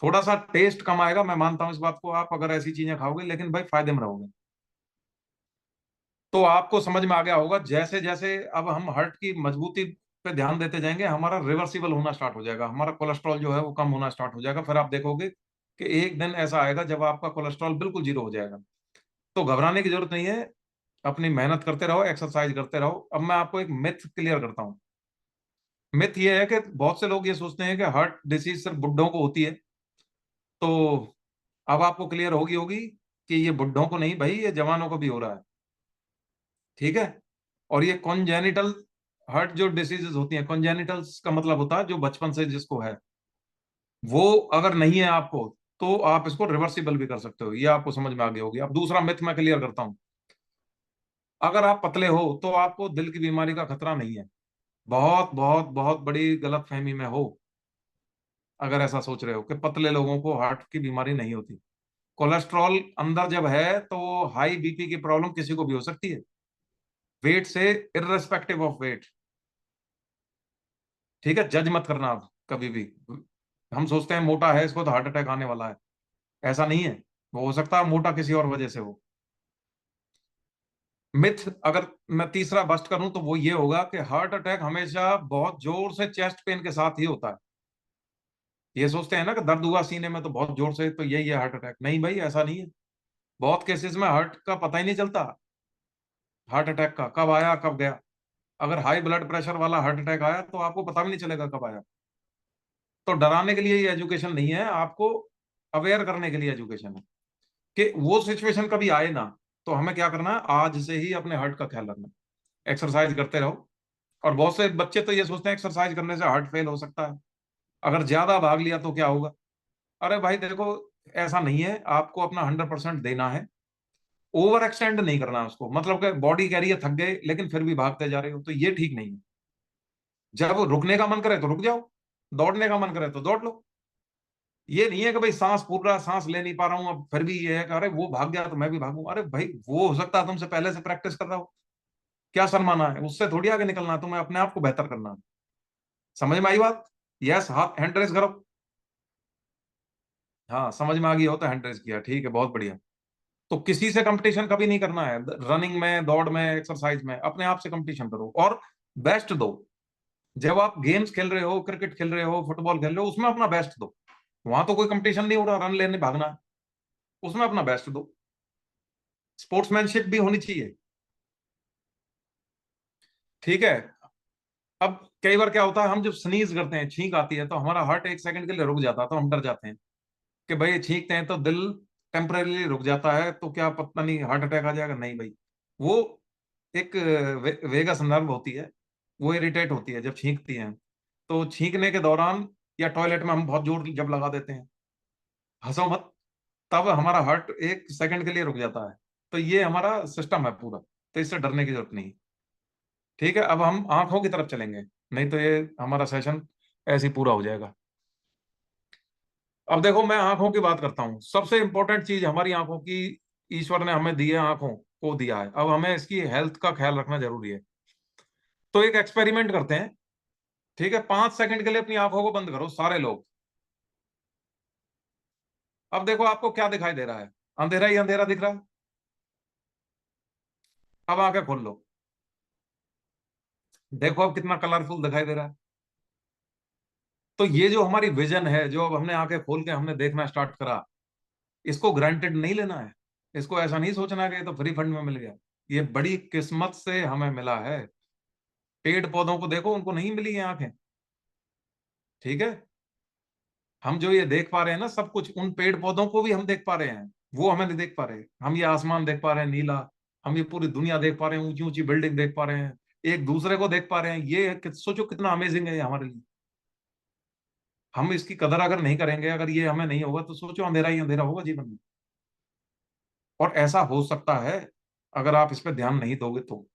थोड़ा सा टेस्ट कम आएगा, मैं मानता हूं इस बात को, आप अगर ऐसी चीजें खाओगे, लेकिन भाई फायदे में रहोगे। तो आपको समझ में आ गया होगा, जैसे जैसे अब हम हार्ट की मजबूती पे ध्यान देते जाएंगे, हमारा रिवर्सिबल होना स्टार्ट हो जाएगा, हमारा कोलेस्ट्रॉल जो है वो कम होना स्टार्ट हो जाएगा। फिर आप देखोगे कि एक दिन ऐसा आएगा जब आपका कोलेस्ट्रॉल बिल्कुल जीरो हो जाएगा। तो घबराने की जरूरत नहीं है, अपनी मेहनत करते रहो, एक्सरसाइज करते रहो। अब मैं आपको एक मिथ क्लियर करता हूँ। मिथ ये है कि बहुत से लोग ये सोचते हैं कि हार्ट डिसीज सिर्फ बुढ़ों को होती है। तो अब आपको क्लियर होगी होगी कि ये बुढ़ों को नहीं भाई, ये जवानों को भी हो रहा है। ठीक है। और ये कॉन्जेनिटल हार्ट जो डिसीजेस होती हैं, कॉन्जेनिटल्स का मतलब होता है जो बचपन से जिसको है, वो अगर नहीं है आपको, तो आप इसको रिवर्सिबल भी कर सकते हो। ये आपको समझ में आ गई होगी। अब दूसरा मिथ मैं क्लियर करता हूं। अगर आप पतले हो तो आपको दिल की बीमारी का खतरा नहीं है। बहुत बहुत बहुत बड़ी गलत फहमी में हो अगर ऐसा सोच रहे हो कि पतले लोगों को हार्ट की बीमारी नहीं होती। कोलेस्ट्रॉल अंदर जब है तो हाई बीपी की प्रॉब्लम किसी को भी हो सकती है, वेट से इररेस्पेक्टिव ऑफ वेट। ठीक है, जज मत करना आप कभी भी। हम सोचते हैं मोटा है इसको तो हार्ट अटैक आने वाला है, ऐसा नहीं है। वो हो सकता है मोटा किसी और वजह से हो। मिथ अगर मैं तीसरा बस्ट करूं तो वो ये होगा कि हार्ट अटैक हमेशा बहुत जोर से चेस्ट पेन के साथ ही होता है। ये सोचते हैं ना कि दर्द हुआ सीने में तो बहुत जोर से, तो यही है हार्ट अटैक। नहीं भाई, ऐसा नहीं है। बहुत केसेस में हार्ट का पता ही नहीं चलता, हार्ट अटैक का कब आया कब गया। अगर हाई ब्लड प्रेशर वाला हार्ट अटैक आया तो आपको पता भी नहीं चलेगा कब आया। तो डराने के लिए ये एजुकेशन नहीं है, आपको अवेयर करने के लिए एजुकेशन है कि वो सिचुएशन कभी आए ना, तो हमें क्या करना है, आज से ही अपने हार्ट का ख्याल रखना। एक्सरसाइज करते रहो। और बहुत से बच्चे तो ये सोचते हैं एक्सरसाइज करने से हार्ट फेल हो सकता है, अगर ज्यादा भाग लिया तो क्या होगा। अरे भाई देखो, ऐसा नहीं है, आपको अपना 100% देना है। ओवर एक्सटेंड नहीं करना है उसको, मतलब कि बॉडी कह रही है थक गए लेकिन फिर भी भागते जा रहे हो, तो ये ठीक नहीं है। जब रुकने का मन करे तो रुक जाओ, दौड़ने का मन करे तो दौड़ लो। ये नहीं है कि भाई सांस पूरा सांस ले नहीं पा रहा हूं अब फिर भी ये है कि अरे वो भाग गया तो मैं भी भागूं। अरे भाई वो हो सकता है तुमसे पहले से प्रैक्टिस कर रहा हो, क्या शर्माना है, उससे थोड़ी आगे निकलना है, तुम्हें अपने आप को बेहतर करना है। समझ में आई बात? यस, हाथ हैंड रेस करो। हाँ, समझ में आ गई हो तो हैंड रेस किया, ठीक है, बहुत बढ़िया। तो किसी से कंपटीशन कभी नहीं करना है, रनिंग में, दौड़ में, एक्सरसाइज में अपने आप से कंपटीशन करो और बेस्ट दो। जब आप गेम्स खेल रहे हो, क्रिकेट खेल रहे हो, फुटबॉल खेल रहे हो, उसमें अपना बेस्ट दो। वहां तो कोई कंपटीशन नहीं हो रहा, रन लेने भागना है, उसमें अपना बेस्ट दो। स्पोर्ट्समैनशिप भी होनी चाहिए। ठीक है। अब कई बार क्या होता है, हम जब स्नीज करते हैं, छींक आती है, तो हमारा हार्ट एक सेकंड के लिए रुक जाता है, तो हम डर जाते हैं कि भाई छींकते हैं तो दिल टेम्परेली रुक जाता है, तो क्या पता नहीं हार्ट अटैक आ जाएगा। नहीं भाई, वो एक वेगस नर्व होती है, वो इरिटेट होती है जब छींकती है। तो छींकने के दौरान या टॉयलेट में हम बहुत जोर जब लगा देते हैं, हंसो मत, तब हमारा हार्ट एक सेकंड के लिए रुक जाता है। तो ये हमारा सिस्टम है पूरा, तो इससे डरने की जरूरत नहीं। ठीक है, अब हम आंखों की तरफ चलेंगे, नहीं तो ये हमारा सेशन ऐसे ही पूरा हो जाएगा। अब देखो, मैं आंखों की बात करता हूँ। सबसे इंपॉर्टेंट चीज हमारी आंखों की, ईश्वर ने हमें दी है, आंखों को दिया है, अब हमें इसकी हेल्थ का ख्याल रखना जरूरी है। तो एक एक्सपेरिमेंट करते हैं। ठीक है, 5 सेकंड के लिए अपनी आंखों को बंद करो सारे लोग। अब देखो आपको क्या दिखाई दे रहा है, अंधेरा ही अंधेरा दिख रहा है। अब आंखें खोल लो, देखो अब कितना कलरफुल दिखाई दे रहा है। तो ये जो हमारी विजन है, जो अब हमने आंखें खोल के हमने देखना स्टार्ट करा, इसको ग्रांटेड नहीं लेना है। इसको ऐसा नहीं सोचना कि ये तो फ्री फंड में मिल गया। ये बड़ी किस्मत से हमें मिला है। पेड़ पौधों को देखो, उनको नहीं मिली ये आंखें। ठीक है। हम जो ये देख पा रहे हैं ना सब कुछ, उन पेड़ पौधों को भी हम देख पा रहे हैं, वो हमें नहीं देख पा रहे। हम ये आसमान देख पा रहे हैं नीला, हम ये पूरी दुनिया देख पा रहे हैं, ऊंची ऊंची बिल्डिंग देख पा रहे हैं, एक दूसरे को देख पा रहे हैं। सोचो कितना अमेजिंग है ये हमारे लिए। हम इसकी कदर अगर नहीं करेंगे, अगर ये हमें नहीं होगा, तो सोचो अंधेरा ही अंधेरा होगा जीवन में। और ऐसा हो सकता है अगर आप इस पे ध्यान नहीं दोगे तो।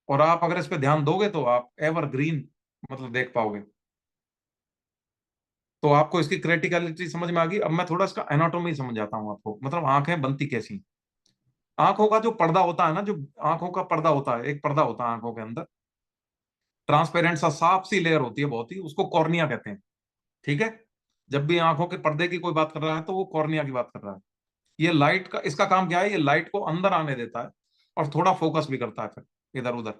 और आप अगर इस पे ध्यान दोगे तो आप एवरग्रीन मतलब देख पाओगे। तो आपको इसकी क्रिटिकलिटी समझ में आ गई। अब मैं थोड़ा इसका एनाटॉमी समझाता हूँ आपको, मतलब आंखें बनती कैसी। आंखों का जो पर्दा होता है ना, जो आंखों का पर्दा होता है, एक पर्दा होता है आंखों के अंदर, ट्रांसपेरेंट सा साफ सी लेयर होती है बहुत ही, उसको कॉर्निया कहते हैं। ठीक है। जब भी आंखों के पर्दे की कोई बात कर रहा है तो वो कॉर्निया की बात कर रहा है। ये लाइट का, इसका काम क्या है, ये लाइट को अंदर आने देता है और थोड़ा फोकस भी करता है फिर इधर उधर।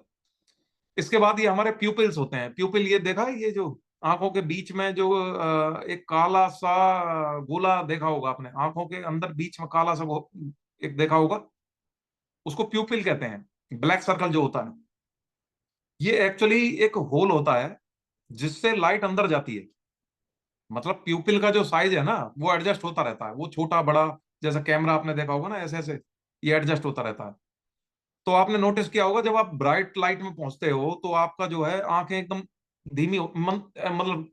इसके बाद ये हमारे प्यूपिल्स होते हैं। प्यूपिल ये देखा है, ये जो आंखों के बीच में जो एक काला सा गोला देखा होगा आपने, आंखों के अंदर बीच में काला सा एक देखा होगा। उसको प्यूपिल कहते हैं। ब्लैक सर्कल जो होता है, ये एक्चुअली एक होल होता है जिससे लाइट अंदर जाती है। मतलब प्यूपिल का जो साइज है ना, वो एडजस्ट होता रहता है, वो छोटा बड़ा, जैसा कैमरा आपने देखा होगा ना, ऐसे ऐसे ये एडजस्ट होता रहता है। तो आपने नोटिस किया होगा, जब आप ब्राइट लाइट में पहुंचते हो तो आपका जो है आंखें एकदम धीमी मतलब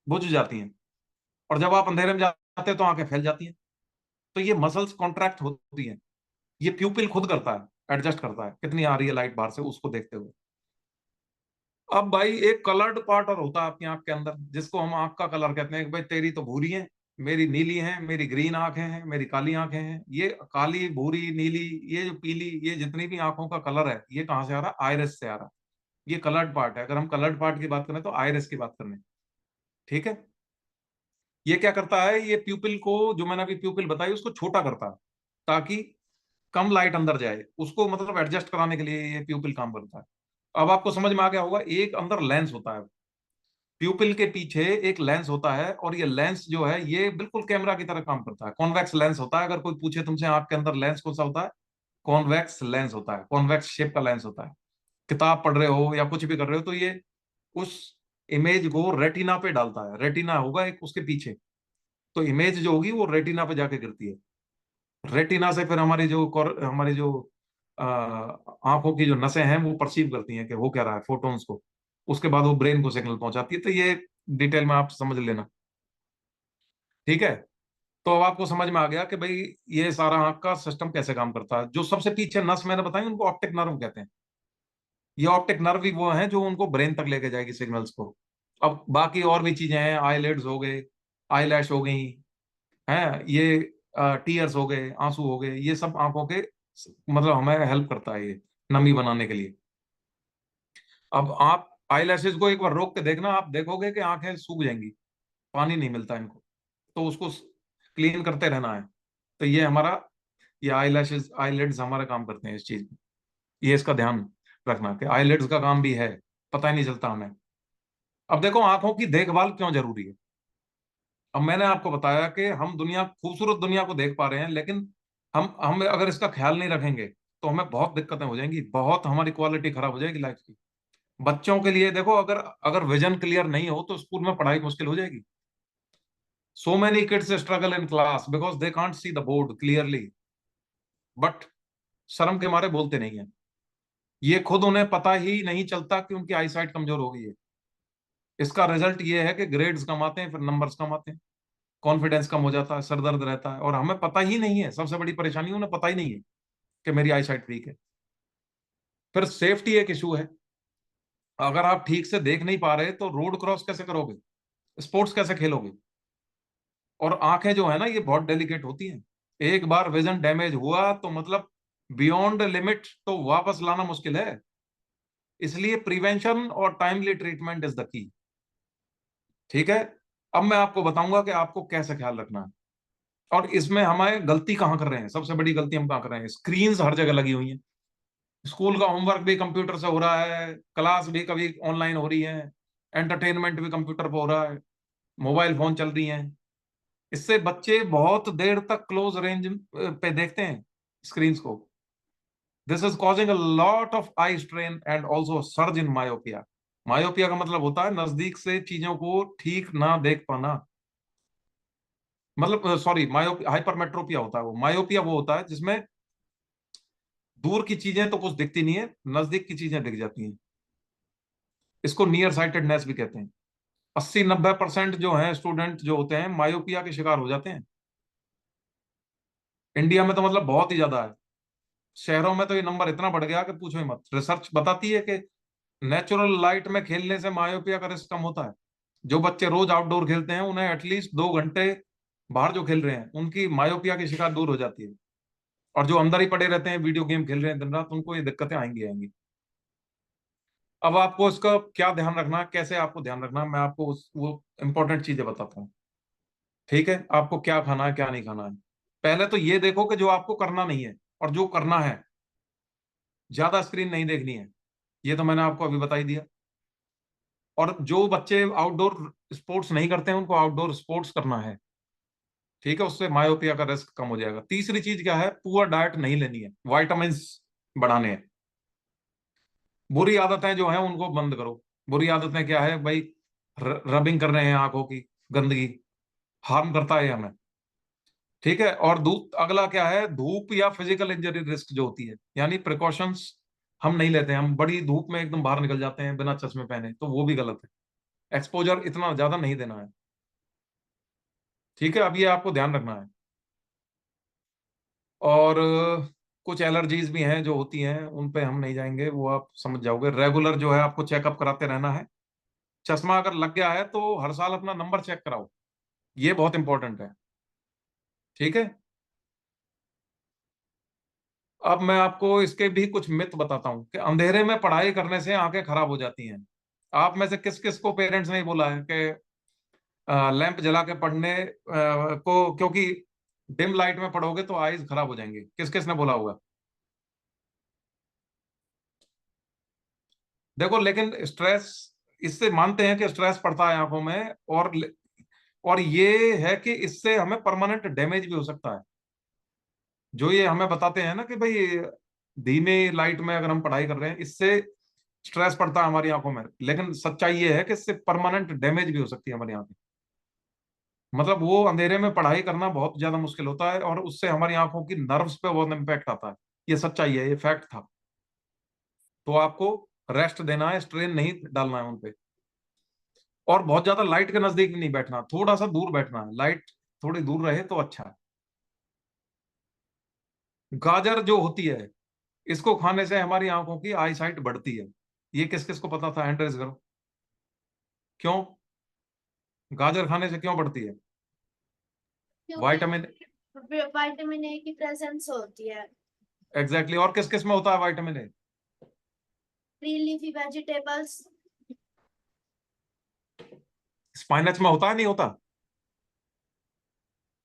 बुझ जाती हैं, और जब आप अंधेरे में जाते हैं तो आंखें फैल जाती हैं। तो ये मसल्स कॉन्ट्रैक्ट होती हैं, ये प्यूपिल खुद करता है, एडजस्ट करता है कितनी आ रही है लाइट बाहर से उसको देखते हुए। अब भाई एक कलर्ड पार्ट और होता है आपकी आंख के अंदर, जिसको हम आंख का कलर कहते हैं कि भाई तेरी तो भूरी है, मेरी नीली है, मेरी ग्रीन आंखें हैं, मेरी काली आंखें हैं। ये काली भूरी नीली, ये जो पीली, ये जितनी भी आंखों का कलर है, ये कहाँ से आ रहा है? आयरस से आ रहा है। ये कलर्ड पार्ट है। अगर हम कलर्ड पार्ट की बात करें तो आयरस की बात करें, ठीक है। ये क्या करता है, ये प्यूपिल को, जो मैंने अभी प्यूपिल बताई, उसको छोटा करता है ताकि कम लाइट अंदर जाए, उसको मतलब एडजस्ट कराने के लिए ये प्यूपिल काम करता है। अब आपको समझ में आ गया होगा, एक अंदर लेंस होता है, प्यूपिल के पीछे एक लेंस होता है, और ये लेंस जो है ये बिल्कुल कैमरा की तरह काम करता है। कॉन्वेक्स लेंस होता है। अगर कोई पूछे तुमसे आंख के अंदर लेंस कौन सा होता है, कॉन्वेक्स लेंस होता है, कॉन्वेक्स शेप का लेंस होता है। किताब पढ़ रहे हो या कुछ भी कर रहे हो तो ये उस इमेज को रेटिना पे डालता है। रेटिना होगा एक उसके पीछे, तो इमेज जो होगी वो रेटिना पे जाके गिरती है। रेटिना से फिर हमारी जो आंखों की जो नसें हैं वो परसीव करती हैं कि हो क्या रहा है, फोटोन्स को। उसके बाद वो ब्रेन को सिग्नल पहुंचाती है। तो ये डिटेल में आप समझ लेना, ठीक है। तो अब आपको समझ में आ गया कि भाई ये सारा आंख का सिस्टम कैसे काम करता है। जो सबसे पीछे नस मैंने बताई उनको ऑप्टिक नर्व कहते हैं। ये ऑप्टिक नर्व ही वो हैं जो उनको ब्रेन तक लेके जाएगी सिग्नल्स को। अब बाकी और भी चीजें हैं, आईलिड्स हो गए, आईलैश हो गई, हैं ये, टीयर्स हो गए, आंसू हो गए, ये सब आंखों के मतलब हमें हेल्प करता है ये नमी बनाने के लिए। अब आप आईलैशेस को एक बार रोक के देखना, आप देखोगे कि आंखें सूख जाएंगी, पानी नहीं मिलता इनको। तो उसको क्लीन करते रहना है। तो ये हमारा, ये आईलैशेस आईलिड्स हमारा काम करते हैं इस चीज में। ये इसका ध्यान रखना कि आईलिड्स का काम भी है, पता ही नहीं चलता हमें। अब देखो आंखों की देखभाल क्यों जरूरी है। अब मैंने आपको बताया कि हम दुनिया, खूबसूरत दुनिया को देख पा रहे हैं, लेकिन हम अगर इसका ख्याल नहीं रखेंगे तो हमें बहुत दिक्कतें हो जाएंगी, बहुत हमारी क्वालिटी खराब हो जाएगी लाइफ की। बच्चों के लिए देखो, अगर अगर विजन क्लियर नहीं हो तो स्कूल में पढ़ाई मुश्किल हो जाएगी। So many kids struggle in class because they can't see the board clearly, but शर्म के मारे बोलते नहीं है। ये खुद उन्हें पता ही नहीं चलता कि उनकी आईसाइट कमजोर हो गई है। इसका रिजल्ट ये है कि ग्रेड्स कम आते हैं, फिर नंबर्स कम आते हैं, कॉन्फिडेंस कम हो जाता है, सर दर्द रहता है, और हमें पता ही नहीं है। सबसे बड़ी परेशानी उन्हें पता ही नहीं है कि मेरी आईसाइट वीक है। फिर सेफ्टी एक इशू है। अगर आप ठीक से देख नहीं पा रहे तो रोड क्रॉस कैसे करोगे, स्पोर्ट्स कैसे खेलोगे। और आंखें जो है ना, ये बहुत डेलिकेट होती हैं। एक बार विजन डैमेज हुआ तो मतलब बियॉन्ड लिमिट तो वापस लाना मुश्किल है। इसलिए प्रिवेंशन और timely treatment is the key, ठीक है। अब मैं आपको बताऊंगा कि आपको कैसे ख्याल रखना है, और इसमें हमें गलती कहाँ कर रहे हैं। सबसे बड़ी गलती हम कहाँ कर रहे हैं, स्क्रीन्स हर जगह लगी हुई हैं। स्कूल का होमवर्क भी कंप्यूटर से हो रहा है, क्लास भी कभी ऑनलाइन हो रही है, एंटरटेनमेंट भी कंप्यूटर पर हो रहा है, मोबाइल फोन चल रही हैं। इससे बच्चे बहुत देर तक क्लोज रेंज पे देखते हैं स्क्रीन्स को। This is causing a lot of eye strain and also surge in myopia. Myopia का मतलब होता है नजदीक से चीजों को ठीक ना देख पाना। मतलब सॉरी, मायोपिया हाइपरमेट्रोपिया होता है वो। मायोपिया वो होता है जिसमें दूर की चीजें तो कुछ दिखती नहीं है, नजदीक की चीजें दिख जाती हैं। इसको नियर साइटेडनेस भी कहते हैं। 80-90% जो है स्टूडेंट जो होते हैं मायोपिया के शिकार हो जाते हैं। इंडिया में तो मतलब बहुत ही ज्यादा है। शहरों में तो ये नंबर इतना बढ़ गया कि पूछो ही मत। रिसर्च बताती है कि नेचुरल लाइट में खेलने से मायोपिया का रिस्क कम होता है। जो बच्चे रोज आउटडोर खेलते हैं उन्हें एटलीस्ट 2 घंटे बाहर जो खेल रहे हैं, उनकी मायोपिया की शिकार दूर हो जाती है। और जो अंदर ही पड़े रहते हैं, वीडियो गेम खेल रहे हैं दिन रात, उनको ये दिक्कतें आएंगी आएंगी। अब आपको इसका क्या ध्यान रखना है, कैसे आपको ध्यान रखना है, मैं आपको वो इंपॉर्टेंट चीजें बताता हूँ, ठीक है। आपको क्या खाना है क्या नहीं खाना है। पहले तो ये देखो कि जो आपको करना नहीं है, और जो करना है, ज्यादा स्क्रीन नहीं देखनी है, ये तो मैंने आपको अभी बता ही दिया। और जो बच्चे आउटडोर स्पोर्ट्स नहीं करते हैं उनको आउटडोर स्पोर्ट्स करना है, ठीक है। उससे मायोपिया का रिस्क कम हो जाएगा। तीसरी चीज क्या है, पुअर डाइट नहीं लेनी है। वाइटामिन बढ़ाने हैं। बुरी आदतें जो हैं उनको बंद करो। बुरी आदतें क्या है भाई? रबिंग कर रहे हैं आंखों की, गंदगी हार्म करता है हमें। ठीक है। और धूप, अगला क्या है? धूप या फिजिकल इंजरी रिस्क जो होती है, यानी प्रिकॉशंस हम नहीं लेते हैं, हम बड़ी धूप में एकदम बाहर निकल जाते हैं बिना चश्मे पहने, तो वो भी गलत है। एक्सपोजर इतना ज्यादा नहीं देना है। ठीक है, अब ये आपको ध्यान रखना है। और कुछ एलर्जीज भी हैं जो होती हैं, उन पे हम नहीं जाएंगे, वो आप समझ जाओगे। रेगुलर जो है आपको चेकअप कराते रहना है। चश्मा अगर लग गया है तो हर साल अपना नंबर चेक कराओ, ये बहुत इंपॉर्टेंट है। ठीक है। अब मैं आपको इसके भी कुछ मिथ बताता हूं कि अंधेरे में पढ़ाई करने से आंखें खराब हो जाती हैं। आप में से किस किस को पेरेंट्स ने बोला है कि लैंप जला के पढ़ने को, क्योंकि डिम लाइट में पढ़ोगे तो आईज खराब हो जाएंगे? किस किस ने बोला होगा? देखो, लेकिन स्ट्रेस, इससे मानते हैं कि स्ट्रेस पड़ता है आंखों में, और ये है कि इससे हमें परमानेंट डैमेज भी हो सकता है। जो ये हमें बताते हैं ना कि भाई धीमे लाइट में अगर हम पढ़ाई कर रहे हैं, इससे स्ट्रेस पड़ता है हमारी आंखों में, लेकिन सच्चाई ये है कि इससे परमानेंट डैमेज भी हो सकती है हमारी आंखें। मतलब वो अंधेरे में पढ़ाई करना बहुत ज्यादा मुश्किल होता है, और उससे हमारी आंखों की नर्व्स पे बहुत इम्पैक्ट आता है। ये सच्चाई है, ये फैक्ट था। तो आपको रेस्ट देना है, स्ट्रेन नहीं डालना है उनपे। और बहुत ज्यादा लाइट के नजदीक भी नहीं बैठना, थोड़ा सा दूर बैठना है, लाइट थोड़ी दूर रहे तो अच्छा है। गाजर जो होती है, इसको खाने से हमारी आंखों की आई साइट बढ़ती है। ये किस किस को पता था? हैंड रेज करो। क्यों? गाजर खाने से क्यों बढ़ती है? क्योंकि विटामिन, विटामिन ए की प्रेजेंस होती है। एग्जैक्टली। और किस किस में होता है vitamin A? Green leafy vegetables स्पाइनच में होता है, नहीं होता?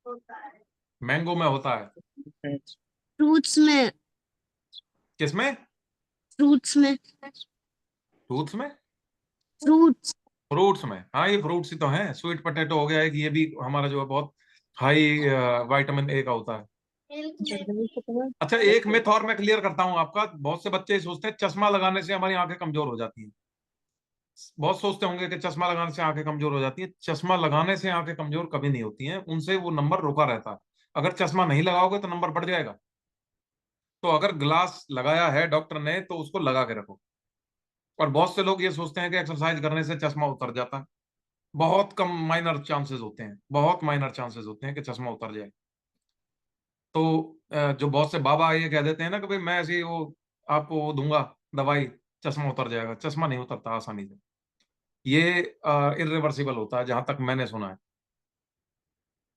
होता है। मैंगो में होता है। फ्रूट्स में। किसमें? फ्रूट्स में। फ्रूट्स में? फ्रूट्स। फ्रूट्स में, हाँ, ये फ्रूट्स ही तो हैं। स्वीट पोटैटो हो गया एक, ये भी हमारा जो है बहुत हाई विटामिन ए का होता है। मिल्क में अच्छा, एक मिथ और मैं क्लियर करता हूँ आपका। बहुत से बच्चे सोचते हैं चश्मा लगाने से हमारी आंखें कमजोर हो जाती हैं। बहुत सोचते होंगे कि चश्मा लगाने से आंखें कमजोर हो जाती हैं। चश्मा लगाने से आंखें कमजोर कभी नहीं होती हैं, उनसे वो नंबर रुका रहता है। अगर चश्मा नहीं लगाओगे तो नंबर बढ़ जाएगा। तो अगर ग्लास लगाया है डॉक्टर ने तो उसको लगा के रखो। और बहुत से लोग ये सोचते हैं कि एक्सरसाइज करने से चश्मा उतर जाता है। बहुत कम, माइनर चांसेस होते हैं, बहुत माइनर चांसेस होते हैं कि चश्मा उतर जाए। तो जो बहुत से बाबा ये कह देते हैं ना कि भाई मैं ऐसी वो आपको वो दूंगा दवाई, चश्मा उतर जाएगा। चश्मा नहीं उतरता आसानी से। ये इरिवर्सिबल होता है जहां तक मैंने सुना है।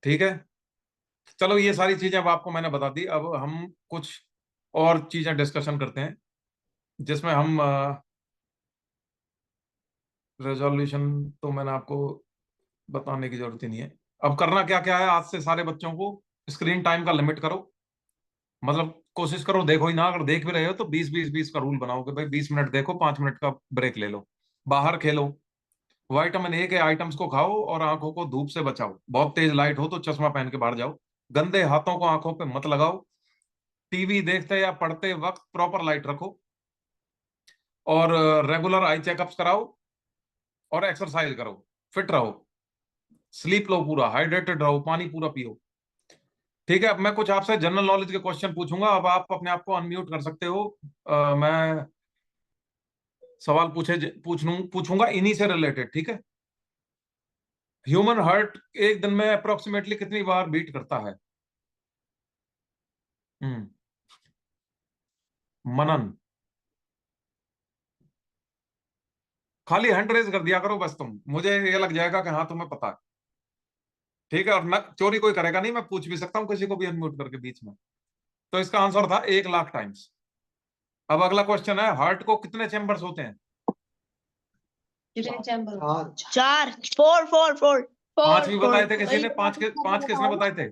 ठीक है। चलो, ये सारी चीजें अब आपको मैंने बता दी। अब हम कुछ और चीजें डिस्कशन करते हैं जिसमें हम रेजोल्यूशन तो मैंने आपको बताने की जरूरत ही नहीं है। अब करना क्या क्या है, आज से सारे बच्चों को स्क्रीन टाइम का लिमिट करो। मतलब कोशिश करो देखो ही ना, अगर देख भी रहे हो तो 20-20-20 का रूल बनाओ कि भाई 20 मिनट देखो, 5 मिनट का ब्रेक ले लो, बाहर खेलो, विटामिन ए के आइटम्स को खाओ, और आंखों को धूप से बचाओ। बहुत तेज लाइट हो तो चश्मा पहन के बाहर जाओ। गंदे हाथों को आंखों पे मत लगाओ। टीवी देखते या पढ़ते वक्त प्रॉपर लाइट रखो। और रेगुलर आई चेकअप्स कराओ, और एक्सरसाइज करो, फिट रहो, स्लीप लो, पूरा हाइड्रेटेड रहो, पानी पूरा पियो। ठीक है। अब मैं कुछ आपसे जनरल नॉलेज के क्वेश्चन पूछूंगा, अब आप अपने आप को अनम्यूट कर सकते हो। मैं सवाल पूछूंगा इन्हीं से रिलेटेड। ठीक है। ह्यूमन हार्ट एक दिन में अप्रोक्सीमेटली कितनी बार बीट करता है? हम्म मनन, खाली हैंड रेज कर दिया करो बस, तुम मुझे ये लग जाएगा कि हाँ तुम्हें पता है। ठीक है। और न चोरी कोई करेगा नहीं, मैं पूछ भी सकता हूँ किसी को भी अनम्यूट करके बीच में। तो इसका आंसर था 1 लाख टाइम्स। अब अगला क्वेश्चन है, हार्ट को कितने चैम्बर्स होते हैं? कितने चैम्बर? चार। Four four four. 5 भी बताए थे किसी ने? पांच किसने बताए थे?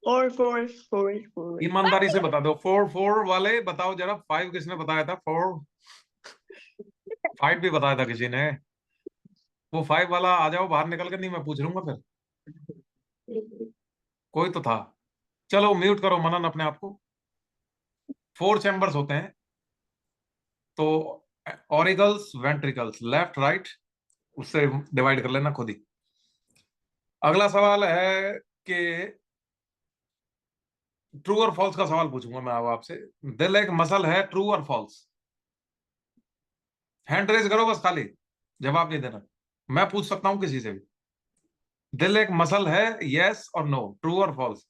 Four four four four. ईमानदारी से बता दो, 4 4 वाले बताओ जरा। 5 किसने बताया था? 5 भी बताया था किसी ने? वो 5 वाला आ जाओ बाहर निकल कर, नहीं मैं पूछ लूंगा फिर। कोई तो था। चलो म्यूट करो मनन अपने आप को। 4 चैम्बर्स होते हैं, तो ऑरिकल्स वेंट्रिकल्स, लेफ्ट राइट, उससे डिवाइड कर लेना खुद ही। अगला सवाल है कि ट्रू और फॉल्स का सवाल पूछूंगा मैं अब आपसे। दिल एक मसल है, ट्रू और फॉल्स? हैंड रेज करो बस, खाली जवाब नहीं देना। मैं पूछ सकता हूं किसी से भी। दिल एक मसल है, यस और नो, ट्रू और फॉल्स?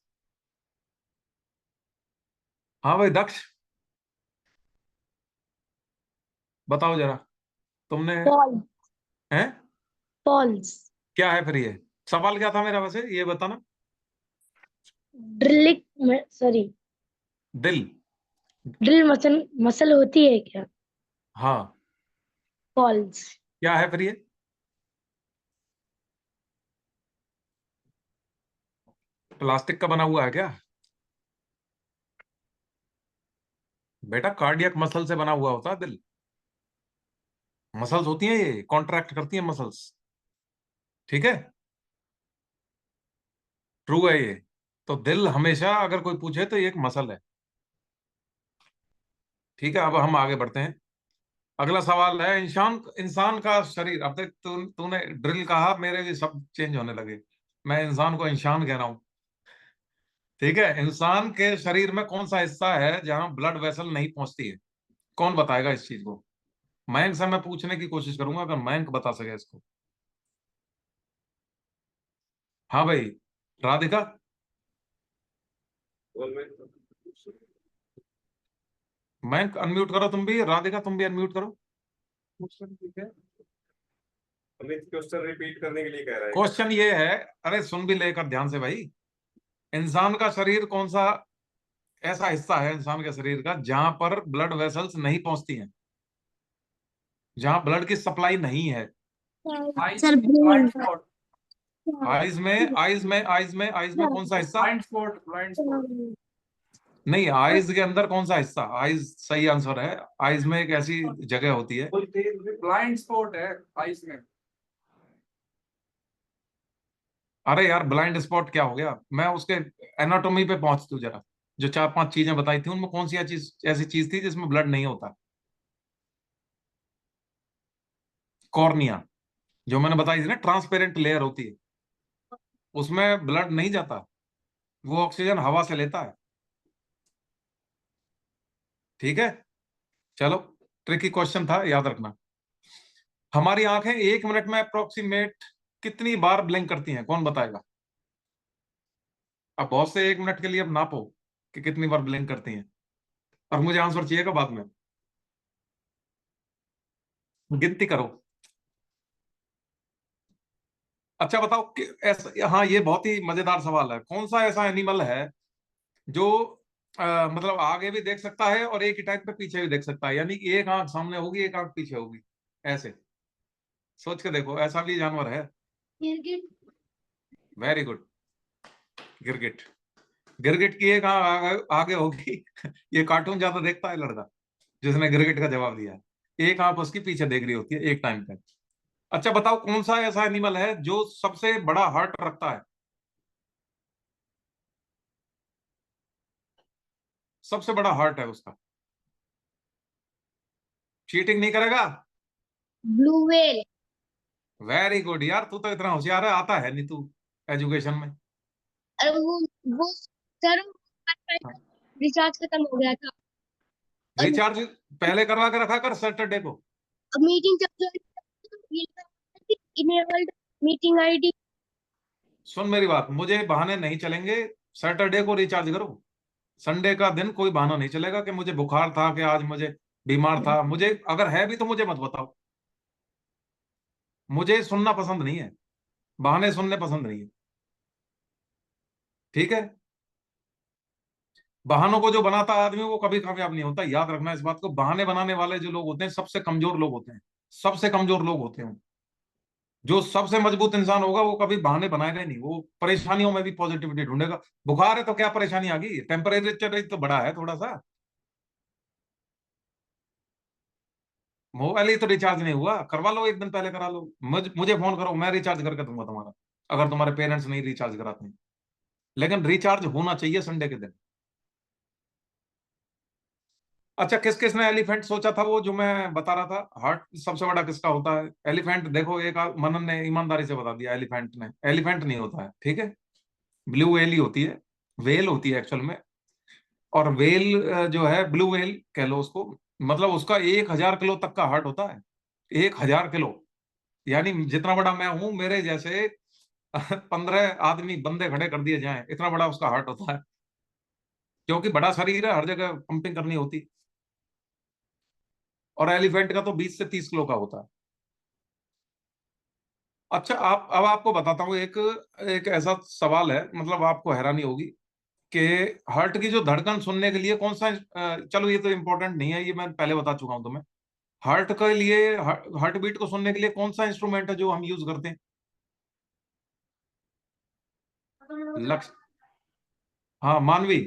हाँ भाई दक्ष, बताओ जरा, तुमने फॉल्स। हैं? फॉल्स। क्या है फिर ये? सवाल क्या था मेरा वैसे, ये बताना। ड्रिलिंग, सॉरी, दिल। ड्रिल मसल मसल होती है क्या? हाँ। फॉल्स। क्या है फिर ये? प्लास्टिक का बना हुआ है क्या बेटा? कार्डियक मसल से बना हुआ होता है दिल। मसल्स होती हैं, ये कॉन्ट्रैक्ट करती हैं मसल्स। ठीक है, ट्रू है ये। तो दिल हमेशा, अगर कोई पूछे तो ये एक मसल है। ठीक है, अब हम आगे बढ़ते हैं। अगला सवाल है, इंसान इंसान का शरीर, अब तक तूने ड्रिल कहा, मेरे भी सब चेंज होने लगे। मैं इंसान को इंसान कह रहा हूं। ठीक है, इंसान के शरीर में कौन सा हिस्सा है जहां ब्लड वेसल नहीं पहुंचती है? कौन बताएगा इस चीज को? मयंक से मैं पूछने की कोशिश करूंगा, अगर मयंक बता सके इसको। हाँ भाई, राधिका। मयंक अनम्यूट करो, तुम भी। राधिका तुम भी अनम्यूट करो। क्वेश्चन ठीक है, अमित क्वेश्चन रिपीट करने के लिए कह रहा है। क्वेश्चन ये है, अरे सुन भी लेकर ध्यान से भाई। इंसान का शरीर कौन सा ऐसा हिस्सा है इंसान के शरीर का जहां पर ब्लड वेसल्स नहीं पहुंचती हैं, जहां ब्लड की सप्लाई नहीं है? Sir, brain. आइज में कौन सा हिस्सा? Blind spot, blind spot. नहीं, आइज के अंदर कौन सा हिस्सा? आइज सही आंसर है। आइज में एक ऐसी जगह होती है। ब्लाइंड स्पॉट है आइस में। अरे यार, ब्लाइंड स्पॉट क्या हो गया? मैं उसके एनाटॉमी पे पहुंचती हूँ जरा। जो 4-5 चीजें बताई थी उनमें कौन सी ऐसी चीज थी जिसमें ब्लड नहीं होता? कॉर्निया, जो मैंने बताई थी ना, ट्रांसपेरेंट लेयर होती है, उसमें ब्लड नहीं जाता, वो ऑक्सीजन हवा से लेता है। ठीक है, चलो, ट्रिकी क्वेश्चन था, याद रखना। हमारी आंखें 1 मिनट में अप्रोक्सीमेट कितनी बार ब्लिंक करती हैं? कौन बताएगा? अब बहुत से 1 मिनट के लिए अब नापो कि कितनी बार ब्लिंक करती हैं, और मुझे आंसर चाहिएगा बाद में। गिनती करो। अच्छा बताओ कि ऐसा, हाँ ये बहुत ही मजेदार सवाल है, कौन सा ऐसा एनिमल है जो मतलब आगे भी देख सकता है और एक ही टाइम पे पीछे भी देख सकता है, यानी कि एक आंख सामने होगी, एक आंख पीछे होगी, ऐसे सोच के देखो, ऐसा भी जानवर है। गिरगिट। वेरी गुड, गिरगिट। गिरगिट की एक आंख आगे होगी। ये कार्टून ज्यादा देखता है लड़का जिसने गिरगिट का जवाब दिया है। एक आंख उसकी पीछे देख रही होती है एक टाइम पे। अच्छा बताओ, कौन सा ऐसा एनिमल है जो सबसे बड़ा हार्ट रखता है? सबसे बड़ा हार्ट है उसका। चीटिंग नहीं करेगा? Blue whale. वेरी गुड यार, तू तो इतना होशियार है, आता है नहीं तू एजुकेशन में। अरे वो सर, रिचार्ज खत्म हो गया था। रिचार्ज पहले करवा के रखा कर सैटरडे को। अब मीटिंग चल रही है, इनेबल्ड मीटिंग आईडी। सुन मेरी बात, मुझे बहाने नहीं चलेंगे। सैटरडे को रिचार्ज करो। संडे का दिन कोई बहाना नहीं चलेगा कि मुझे बुखार था, कि आज मुझे बीमार था। मुझे अगर है भी तो मुझे मत बताओ, मुझे सुनना पसंद नहीं है, बहाने सुनने पसंद नहीं है। ठीक है, बहानों को जो बनाता है आदमी वो कभी कामयाब नहीं होता, याद रखना इस बात को। बहाने बनाने वाले जो लोग होते हैं सबसे कमजोर लोग होते हैं, सबसे कमजोर लोग होते हैं। जो सबसे मजबूत इंसान होगा वो कभी बहाने बनाएगा ही नहीं, वो परेशानियों में भी पॉजिटिविटी ढूंढेगा। बुखार है तो क्या परेशानी आ गई, टेम्परेचर तो बड़ा है थोड़ा सा, मोबाइल ही तो रिचार्ज नहीं हुआ, करवा लो, एक दिन पहले करा लो। मुझे फोन करो, मैं रिचार्ज करके दूंगा तुम्हारा, अगर तुम्हारे पेरेंट्स नहीं रिचार्ज कराते हैं। लेकिन रिचार्ज होना चाहिए संडे के दिन। अच्छा, किस किसने एलिफेंट सोचा था? वो जो मैं बता रहा था, हार्ट सबसे बड़ा किसका होता है? एलिफेंट। देखो, एक मनन ने ईमानदारी से बता दिया, एलिफेंट ने। एलिफेंट नहीं होता है, ठीक है, ब्लू व्हेल ही होती है, वेल होती है एक्चुअल में। और वेल जो है, ब्लू वेल कह लो उसको, मतलब उसका 1,000 किलो तक का हार्ट होता है। 1,000 किलो, यानी जितना बड़ा मैं हूं, मेरे जैसे 15 आदमी बंदे खड़े कर दिए जाएं, इतना बड़ा उसका हार्ट होता है, क्योंकि बड़ा शरीर है, हर जगह पंपिंग करनी होती। और एलिफेंट का तो 20 से 30 किलो का होता है। अच्छा, आप अब आपको बताता हूँ एक एक ऐसा सवाल है, मतलब आपको हैरानी होगी कि हार्ट की जो धड़कन सुनने के लिए कौन सा चलो ये तो इंपॉर्टेंट नहीं है, ये मैं पहले बता चुका हूं तुम्हें। हार्ट के लिए, हार्ट बीट को सुनने के लिए कौन सा इंस्ट्रूमेंट है जो हम यूज करते हैं? लक्ष्य। हाँ, मानवी।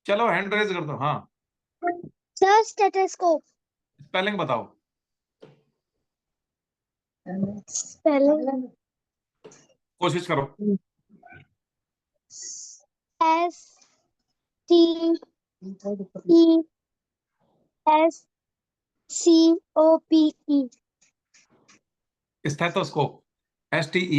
चलो हैंड रेज कर दो। हाँ, सर स्टेथोस्कोप। स्पेलिंग बताओ। स्पेलिंग कोशिश करो। STETHOSCOPE। स्टेथोस्कोप। STETHOSCOPE।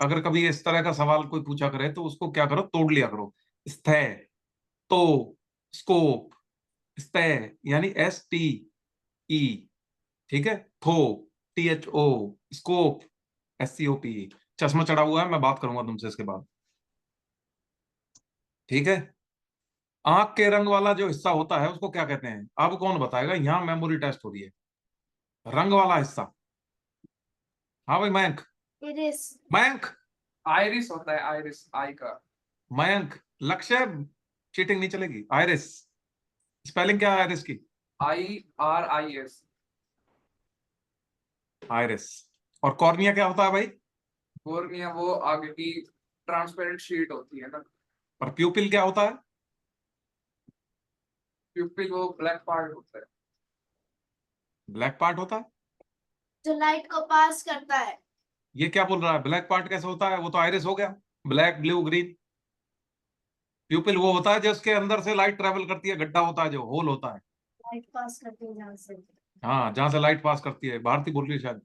अगर कभी इस तरह का सवाल कोई पूछा करे तो उसको क्या करो, तोड़ लिया करो। स्थे, तो, स्कोप, स्थे, यानी STE, ठीक है, थो, THO, स्कोप, SCOPE। चश्मा चढ़ा हुआ है, मैं बात करूंगा तुमसे इसके बाद, ठीक है। आंख के रंग वाला जो हिस्सा होता है उसको क्या कहते हैं? अब कौन बताएगा? यहाँ मेमोरी टेस्ट हो रही है। रंग वाला हिस्सा। हाँ भाई, मयंक। इरिस। मयंक। आइरिस होता है, आइरिस आई का। मयंक। लक्ष्य, चीटिंग नहीं चलेगी। आयरिस, स्पेलिंग क्या है आयरिस की? IRIS। आयरिस। और कॉर्निया क्या होता है भाई? कॉर्निया वो आगे की ट्रांसपेरेंट शीट होती है ना। और प्यूपिल क्या होता है? प्यूपिल वो ब्लैक पार्ट होता है। ब्लैक पार्ट होता है। जो लाइट को पास करता है। ये क्या बोल रहा है? ब्लैक पार्ट कैसे होता है? वो तो आयरिस हो गया, ब्लैक, ब्लू, ग्रीन। प्यूपिल वो होता है जिसके अंदर से लाइट ट्रेवल करती है, गड्ढा होता है, जो होल होता है। लाइट पास करती है जहाँ से। हाँ, जहां से लाइट पास करती है। भारती बोल रही है शायद।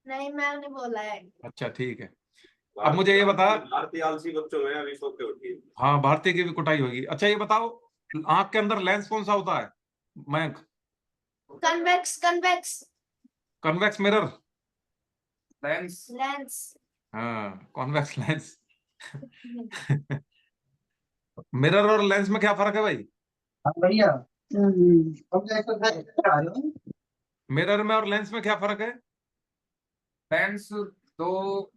नहीं, मैंने बोला है। अच्छा, ठीक है। अब मुझे ये बता। भारतीय आलसी बच्चों में अभी सो के उठी। हाँ, भारती की भी कुटाई होगी। अच्छा, ये बताओ, आंख के अंदर लेंस कौन सा होता है? Mayank. Convex, convex. Convex mirror. Lens. Lens. हाँ, कॉन्वेक्स लेंस। मिरर और लेंस में क्या फर्क है भाई? हाँ भैया। हम तो एक्सरसाइज करा रहे हो। मिरर में और लेंस में क्या फर्क है? लेंस दो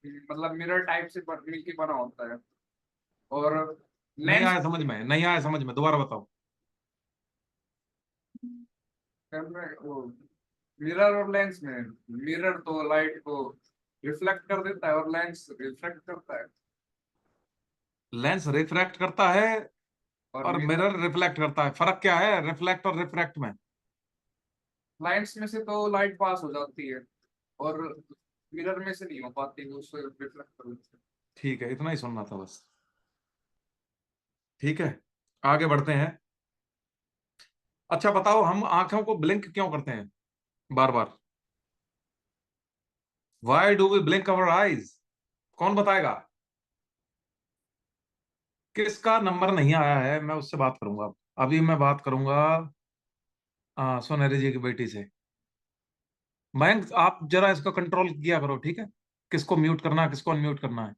मतलब मिरर टाइप से मिलके बना होता है। और नहीं लेंस आया समझ में, नहीं आया समझ में, दोबारा बताओ। मिरर और लेंस में, मिरर तो लाइट को रिफ्लेक्ट कर देता है और लेंस रिफ्लेक्ट करता है। लेंस रिफ्रैक्ट करता है और और मिरर मिरर रिफ्लेक्ट करता है। फर्क क्या है रिफ्लेक्ट और रिफ्रैक्ट में? लेंस में से तो लाइट पास हो जाती है और मिरर में से नहीं हो पाती, वो उससे रिफ्लेक्ट कर देती है। ठीक है, इतना ही सुनना था बस। ठीक है, आगे बढ़ते हैं। अच्छा बताओ, हम आंखों को ब्लिंक क्यों करते हैं बार बार? Why do we blink our eyes? कौन बताएगा? किसका नंबर नहीं आया है, मैं उससे बात करूंगा। अभी मैं बात करूंगा सोनेरी जी की बेटी से। मयंक, आप जरा इसको कंट्रोल किया करो, ठीक है, किसको म्यूट करना है, किसको अनम्यूट करना है।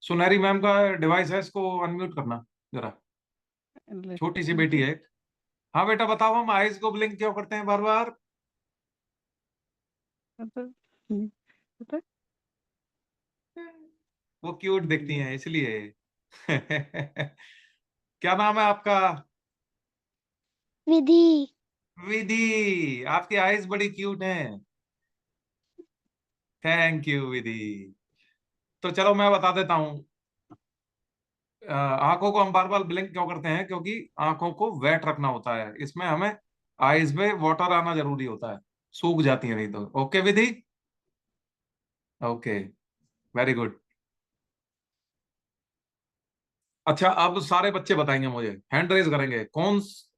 सुनहरी मैम का डिवाइस है, इसको अनम्यूट करना जरा। छोटी सी बेटी है। हाँ बेटा, बताओ, हम आईज को ब्लिंक क्यों करते हैं बार बार? वो क्यूट दिखती हैं इसलिए। क्या नाम है आपका? विधि। विधि। आपकी आईज बड़ी क्यूट हैं। थैंक यू विधि। तो चलो मैं बता देता हूँ। आंखों को हम बार बार ब्लिंक क्यों करते हैं? क्योंकि आंखों को वेट रखना होता है, इसमें हमें आईज में वाटर आना जरूरी होता है, सूख जाती है नहीं तो। Okay Vidhi? Okay, very good. अच्छा, अब सारे बच्चे बताएंगे मुझे, हैंड रेज करेंगे।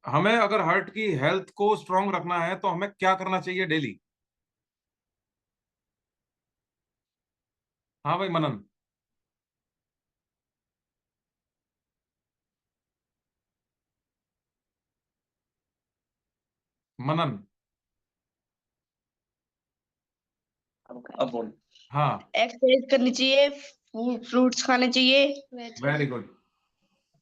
हमें अगर हार्ट की हेल्थ को स्ट्रांग रखना है तो हमें क्या करना चाहिए डेली? हाँ भाई मनन। मनन। अब बोल। हाँ, एक्सरसाइज करनी चाहिए, फ्रूट्स खाने चाहिए, वेरी गुड,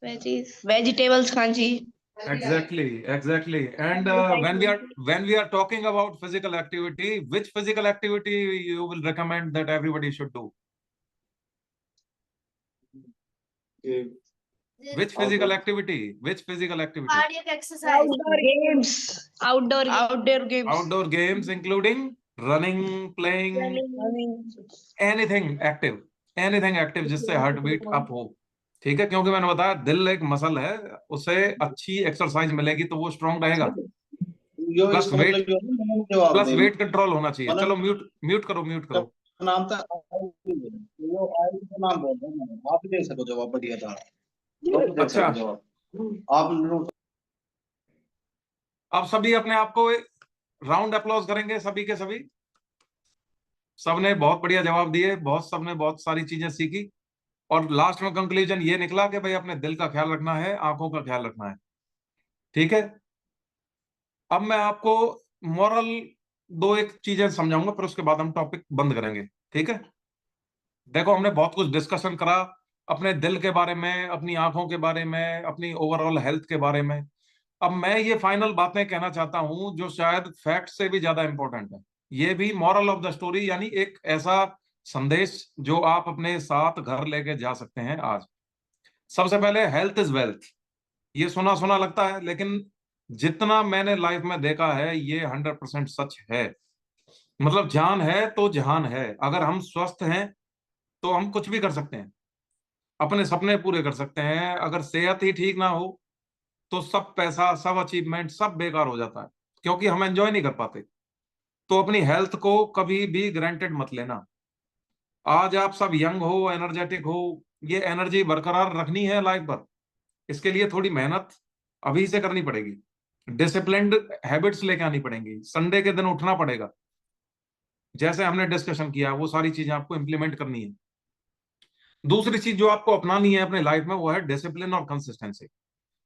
वेजिटेबल्स खानी चाहिए। exactly. And when we are talking about physical activity, which physical activity you will recommend that everybody should do? Which physical activity? Which physical activity? Cardiac exercise. Outdoor games, Outdoor games including running, playing, anything active जिससे heart beat up हो। ठीक है, क्योंकि मैंने बताया दिल एक muscle है, उसे अच्छी एक्सरसाइज मिलेगी तो वो स्ट्रांग रहेगा। यो प्लस इसका वेट, मतलब यो है, मैंने जवाब प्लस दे वेट कंट्रोल होना चाहिए। मनन चलो म्यूट म्यूट करो, म्यूट का करो। नाम था यो आई का नाम बोल रहा हूं मैं। आप ही दे सको जवाब, बढ़िया था। आप दे अच्छा, सको जवाब। आप अब सभी अपने आप को राउंड अप्लॉज करेंगे, सभी के सभी। सबने बहुत बढ़िया जवाब दिए, सबने बहुत सारी चीजें सीखी, और लास्ट में कंक्लूजन ये निकला कि भाई अपने दिल का ख्याल रखना है, आंखों का ख्याल रखना है। ठीक है, अब मैं आपको मॉरल दो एक चीजें समझाऊंगा, फिर उसके बाद हम टॉपिक बंद करेंगे। ठीक है, देखो हमने बहुत कुछ डिस्कशन करा अपने दिल के बारे में, अपनी आंखों के बारे में, अपनी ओवरऑल हेल्थ के बारे में। अब मैं ये फाइनल बातें कहना चाहता हूं जो शायद फैक्ट से भी ज्यादा इंपॉर्टेंट है। ये भी मॉरल ऑफ द स्टोरी, यानी एक ऐसा संदेश जो आप अपने साथ घर लेके जा सकते हैं आज। सबसे पहले, हेल्थ इज वेल्थ। ये सुना सुना लगता है, लेकिन जितना मैंने लाइफ में देखा है ये 100% सच है। मतलब जान है तो जहान है। अगर हम स्वस्थ हैं तो हम कुछ भी कर सकते हैं, अपने सपने पूरे कर सकते हैं। अगर सेहत ही ठीक ना हो तो सब पैसा, सब अचीवमेंट, सब बेकार हो जाता है, क्योंकि हम एंजॉय नहीं कर पाते। तो अपनी हेल्थ को कभी भी ग्रांटेड मत लेना। आज आप सब यंग हो, एनर्जेटिक हो, ये एनर्जी बरकरार रखनी है लाइफ भर। इसके लिए थोड़ी मेहनत अभी से करनी पड़ेगी, डिसिप्लिन्ड हैबिट्स लेके आनी पड़ेंगी, संडे के दिन उठना पड़ेगा, जैसे हमने डिस्कशन किया वो सारी चीजें आपको इंप्लीमेंट करनी है। दूसरी चीज जो आपको अपनानी है अपने लाइफ में वो है डिसिप्लिन और कंसिस्टेंसी।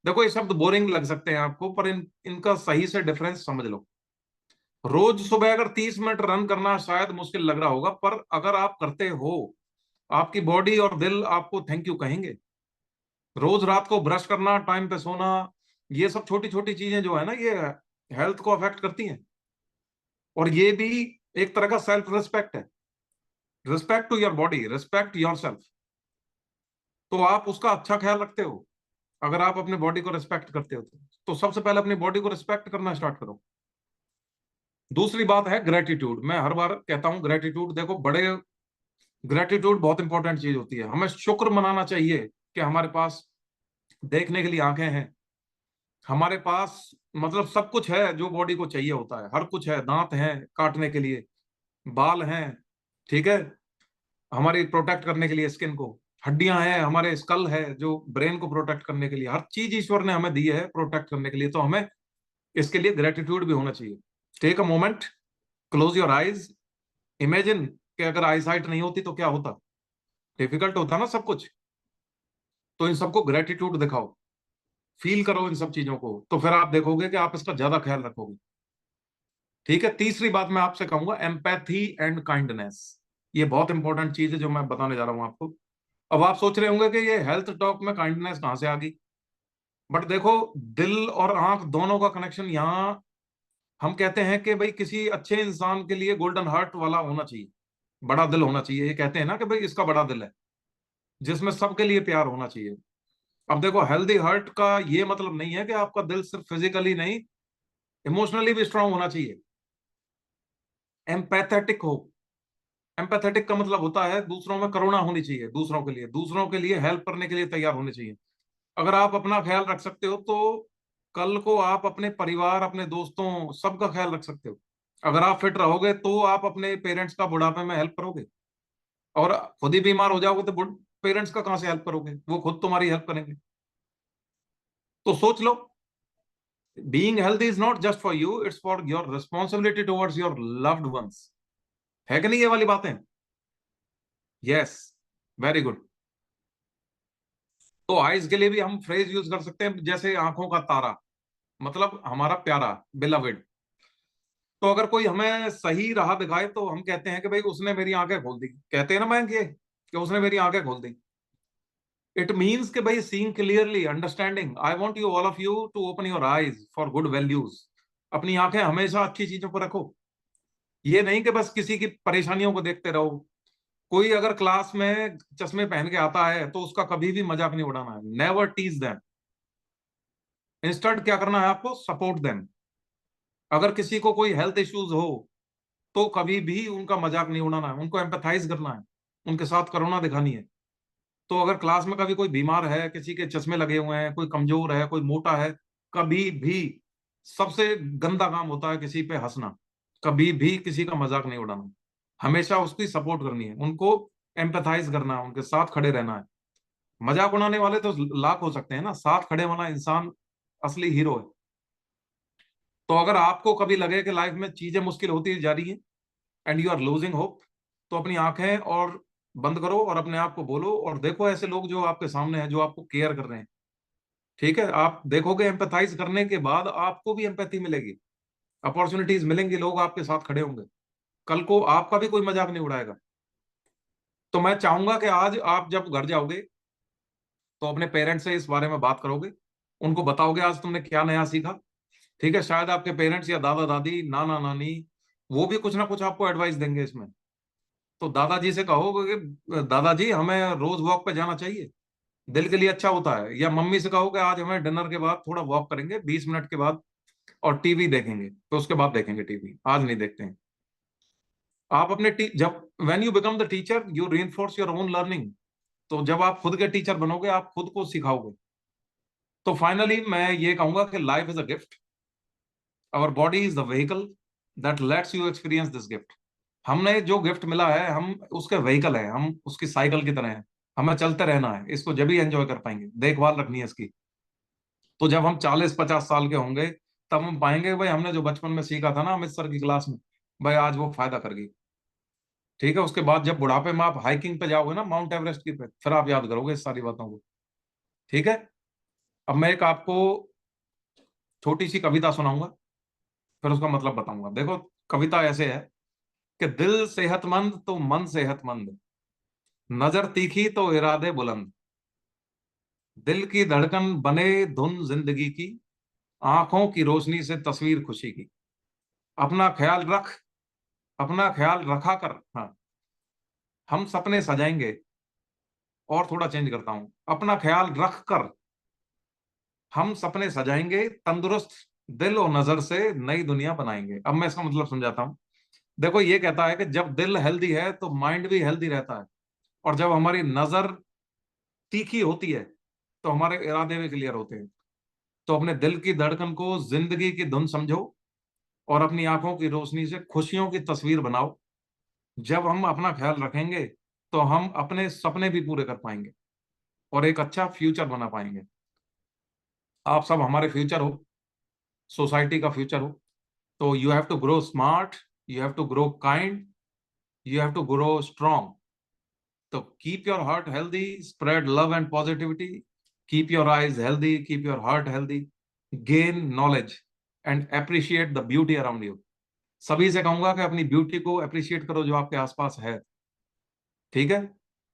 देखो ये शब्द बोरिंग लग सकते हैं आपको, पर इनका सही से डिफरेंस समझ लो। रोज सुबह अगर 30 मिनट रन करना शायद मुश्किल लग रहा होगा, पर अगर आप करते हो, आपकी बॉडी और दिल आपको थैंक यू कहेंगे। रोज रात को ब्रश करना, टाइम पे सोना, ये सब छोटी छोटी चीजें जो है ना, ये हेल्थ को अफेक्ट करती हैं। और ये भी एक तरह का सेल्फ रिस्पेक्ट है। Respect to your body, respect yourself. तो आप उसका अच्छा ख्याल रखते हो अगर आप अपने बॉडी को रिस्पेक्ट करते हो तो सबसे पहले अपनी बॉडी को रिस्पेक्ट करना स्टार्ट करो। दूसरी बात है ग्रेटिट्यूड। मैं हर बार कहता हूं ग्रेटिट्यूड, देखो बड़े, ग्रेटिट्यूड बहुत इंपॉर्टेंट चीज होती है। हमें शुक्र मनाना चाहिए कि हमारे पास देखने के लिए आंखें हैं, हमारे पास मतलब सब कुछ है जो बॉडी को चाहिए होता है, हर कुछ है। दांत हैं काटने के लिए, बाल हैं, ठीक है, हमारी प्रोटेक्ट करने के लिए स्किन को, हड्डियां हैं, हमारे स्कल है जो ब्रेन को प्रोटेक्ट करने के लिए, हर चीज ईश्वर ने हमें दी है प्रोटेक्ट करने के लिए। तो हमें इसके लिए ग्रेटिट्यूड भी होना चाहिए। Take a moment, close your eyes, imagine कि अगर आई साइट नहीं होती तो क्या होता, डिफिकल्ट होता ना सब कुछ। तो इन सबको ग्रेटिट्यूड दिखाओ, फील करो इन सब चीजों को, तो फिर आप देखोगे कि आप इसका ज्यादा ख्याल रखोगे। ठीक है, तीसरी बात मैं आपसे कहूंगा एम्पैथी एंड काइंडनेस। ये बहुत इंपॉर्टेंट चीज है जो मैं बताने जा रहा हूं आपको। अब आप सोच रहे होंगे कि ये हेल्थ टॉक में काइंडनेस कहां से आ गई, बट देखो दिल और आंख दोनों का कनेक्शन यहाँ। हम कहते हैं कि भाई किसी अच्छे इंसान के लिए गोल्डन हार्ट वाला होना चाहिए, बड़ा दिल होना चाहिए। ये कहते हैं ना कि भाई इसका बड़ा दिल है, जिसमें सबके लिए प्यार होना चाहिए। अब देखो हेल्दी हार्ट का ये मतलब नहीं है कि आपका दिल सिर्फ फिजिकली नहीं, इमोशनली भी स्ट्रांग होना चाहिए, एम्पैथेटिक हो। एम्पैथेटिक का मतलब होता है दूसरों में करुणा होनी चाहिए, दूसरों के लिए हेल्प करने के लिए तैयार होने चाहिए। अगर आप अपना ख्याल रख सकते हो तो कल को आप अपने परिवार, अपने दोस्तों, सबका ख्याल रख सकते हो। अगर आप फिट रहोगे तो आप अपने पेरेंट्स का बुढ़ापे में हेल्प करोगे, और खुद ही बीमार हो जाओगे तो पेरेंट्स का कहां से हेल्प करोगे, वो खुद तुम्हारी हेल्प करेंगे। तो सोच लो, being healthy is not just for you, it's for your responsibility towards your loved ones. है कि नहीं ये वाली बातें? Yes, very good. तो आइज के लिए भी हम फ्रेज यूज कर सकते हैं, जैसे आंखों का तारा, मतलब हमारा प्यारा, बिलवेड। तो अगर कोई हमें सही राह दिखाए तो हम कहते हैं कि भाई उसने मेरी आंखें खोल दी, कहते हैं ना मैं कि उसने मेरी आंखें खोल दी। इट मीन्स कि भाई seeing clearly, understanding. I want you, all of you, to open your eyes for good values. अपनी आंखें हमेशा अच्छी चीजों पर रखो, ये नहीं कि बस किसी की परेशानियों को देखते रहो। कोई अगर क्लास में चश्मे पहन के आता है तो उसका कभी भी मजाक नहीं उड़ाना है, नेवर टीज देम। इंस्टेंट क्या करना है आपको? Support them. अगर किसी को कोई हेल्थ इश्यूज हो तो कभी भी उनका मजाक नहीं उड़ाना है, उनको एम्पैथाइज करना है, उनके साथ करुणा दिखानी है। तो अगर क्लास में कभी कोई बीमार है, किसी के चश्मे लगे हुए हैं, कोई कमजोर है, कोई मोटा है, कभी भी, सबसे गंदा काम होता है किसी पे हंसना। कभी भी किसी का मजाक नहीं उड़ाना, हमेशा उसकी सपोर्ट करनी है, उनको एम्पैथाइज करना है, उनके साथ खड़े रहना है। मजाक उड़ाने वाले तो लाख हो सकते हैं ना, साथ खड़े वाला इंसान असली हीरो है। तो अगर आपको कभी लगे कि लाइफ में चीजें मुश्किल होती जा रही हैं and you are losing hope, तो अपनी आंखें और बंद करो और अपने आप को बोलो और देखो ऐसे लोग जो आपके सामने हैं, जो आपको केयर कर रहे हैं। ठीक है, आप देखोगे एम्पैथाइज करने के बाद आपको भी एम्पैथी मिलेगी, अपॉर्चुनिटीज मिलेंगी, लोग आपके साथ खड़े होंगे, कल को आपका भी कोई मजाक नहीं उड़ाएगा। तो मैं चाहूंगा कि आज आप जब घर जाओगे तो अपने पेरेंट्स से इस बारे में बात करोगे, उनको बताओगे आज तुमने क्या नया सीखा। ठीक है, शायद आपके पेरेंट्स या दादा दादी, नाना नानी, वो भी कुछ ना कुछ आपको एडवाइस देंगे इसमें। तो दादाजी से कहोगे कि दादाजी हमें रोज वॉक पे जाना चाहिए, दिल के लिए अच्छा होता है। या मम्मी से कहो कि आज हमें डिनर के बाद थोड़ा वॉक करेंगे 20 मिनट के बाद, और टीवी देखेंगे तो उसके बाद देखेंगे टीवी, आज नहीं देखते हैं। आप अपने जब when you become the teacher you reinforce your own learning. तो जब आप खुद के टीचर बनोगे आप खुद को सिखाओगे। तो फाइनली मैं ये कहूंगा कि life is a gift, our body is the vehicle that lets you experience this gift. हमने जो गिफ्ट मिला है, हम उसके व्हीकल है, हम उसकी साइकिल की तरह है, हमें चलते रहना है, इसको जब ही एंजॉय कर पाएंगे, देखभाल रखनी है इसकी। तो जब हम 40-50 साल के होंगे तब हम पाएंगे भाई हमने जो बचपन में सीखा था ना अमित सर की क्लास में, भाई आज वो फायदा कर गई। ठीक है, उसके बाद जब बुढ़ापे में आप हाइकिंग पे जाओगे ना, माउंट एवरेस्ट की पे, फिर आप याद करोगे इस सारी बातों को। ठीक है, अब मैं एक आपको छोटी सी कविता सुनाऊंगा, फिर उसका मतलब बताऊंगा। देखो, कविता ऐसे है कि दिल सेहतमंद तो मन सेहतमंद, नजर तीखी तो इरादे बुलंद, दिल की धड़कन बने धुन जिंदगी की, आंखों की रोशनी से तस्वीर खुशी की। अपना ख्याल रख, अपना ख्याल रखा कर, हाँ, हम सपने सजाएंगे। और थोड़ा चेंज करता हूं, अपना ख्याल रख कर हम सपने सजाएंगे, तंदुरुस्त दिल और नजर से नई दुनिया बनाएंगे। अब मैं इसका मतलब समझाता हूं। देखो, ये कहता है कि जब दिल हेल्दी है तो माइंड भी हेल्दी रहता है, और जब हमारी नजर तीखी होती है तो हमारे इरादे भी क्लियर होते हैं। तो अपने दिल की धड़कन को जिंदगी की धुन समझो और अपनी आंखों की रोशनी से खुशियों की तस्वीर बनाओ। जब हम अपना ख्याल रखेंगे तो हम अपने सपने भी पूरे कर पाएंगे और एक अच्छा फ्यूचर बना पाएंगे। आप सब हमारे फ्यूचर हो, सोसाइटी का फ्यूचर हो। तो you have to grow smart, you have to grow kind, you have to grow strong. तो keep your heart healthy, spread love and positivity, keep your eyes healthy, keep your heart healthy, gain knowledge and appreciate the beauty around you. सभी से कहूंगा कि अपनी beauty को appreciate करो जो आपके आसपास है। ठीक है,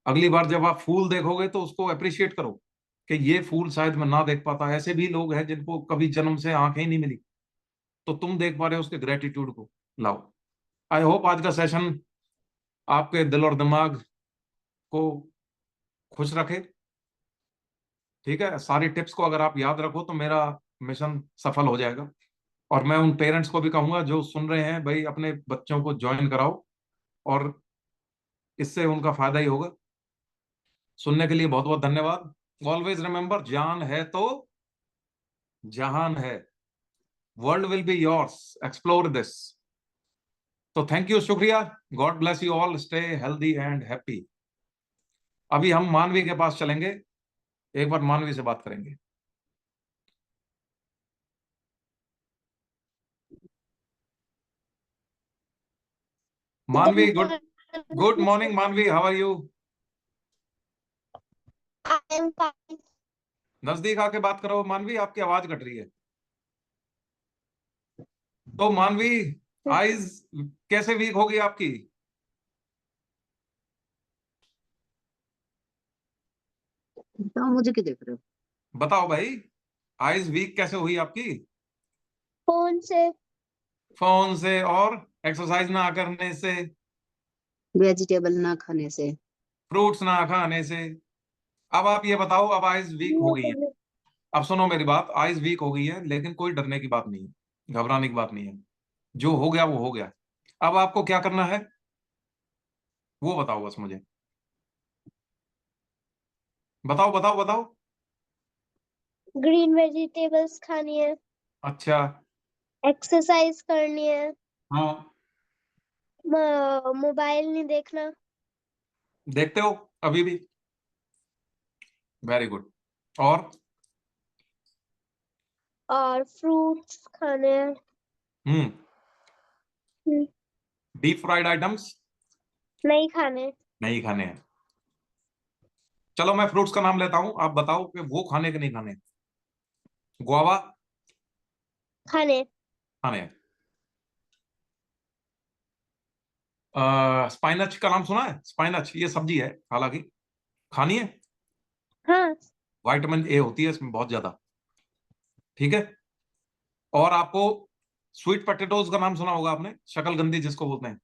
अगली बार जब आप फूल देखोगे तो उसको अप्रिशिएट करो कि ये फूल शायद मैं ना देख पाता, ऐसे भी लोग हैं जिनको कभी जन्म से आंखें ही नहीं मिली, तो तुम देख पा रहे हो, उसके ग्रेटिट्यूड को लाओ। आई होप आज का सेशन आपके दिल और दिमाग को खुश रखे। ठीक है, सारी टिप्स को अगर आप याद रखो तो मेरा मिशन सफल हो जाएगा। और मैं उन पेरेंट्स को भी कहूंगा जो सुन रहे हैं, भाई अपने बच्चों को ज्वाइन कराओ और इससे उनका फायदा ही होगा। सुनने के लिए बहुत बहुत धन्यवाद। ऑलवेज रिमेंबर, जान है तो जहान है। World will be yours, explore this. तो थैंक यू, शुक्रिया। God bless you all, stay healthy and happy. अभी हम मानवी के पास चलेंगे, एक बार मानवी से बात करेंगे। Manvi, good morning Manvi, how are you? I am fine. नजदीक आके बात करो मानवी, आपकी आवाज कट रही है। तो मानवी, आईज कैसे वीक होगी आपकी? तो मुझे क्यों देख रहे हो? बताओ भाई, आईज वीक कैसे हुई आपकी? फोन से। फोन से और एक्सरसाइज ना करने से, वेजिटेबल ना खाने से। फ्रूट्स ना खाने से। अब आप ये बताओ, अब आईज वीक हो गई है। अब सुनो मेरी बात, आईज वीक हो गई है, लेकिन कोई डरने की बात नहीं है, घबराने की बात नहीं है। जो हो गया वो हो गया। अब आपको क्या करना है वो बताओ बस मुझे। बताओ बताओ बताओ। ग्रीन वेजिटेबल्स खानी है, अच्छा। एक्सरसाइज करनी है, हाँ। मोबाइल नहीं देखना। देखते हो अभी भी? Very good. और? और फ्रूट्स खाने हैं। हम्म। हम्म, डीप फ्राइड आइटम्स नहीं खाने। नहीं खाने हैं। चलो मैं फ्रूट्स का नाम लेता हूं, आप बताओ कि वो खाने के नहीं खाने। गुआवा खाने। खाने हैं। स्पाइनच का नाम सुना है? स्पाइनच ये सब्जी है, हालांकि खानी है। हाँ। विटामिन ए होती है इसमें बहुत ज्यादा। ठीक है। और आपको स्वीट पोटैटोज का नाम सुना होगा आपने, शकलगंदी जिसको बोलते हैं।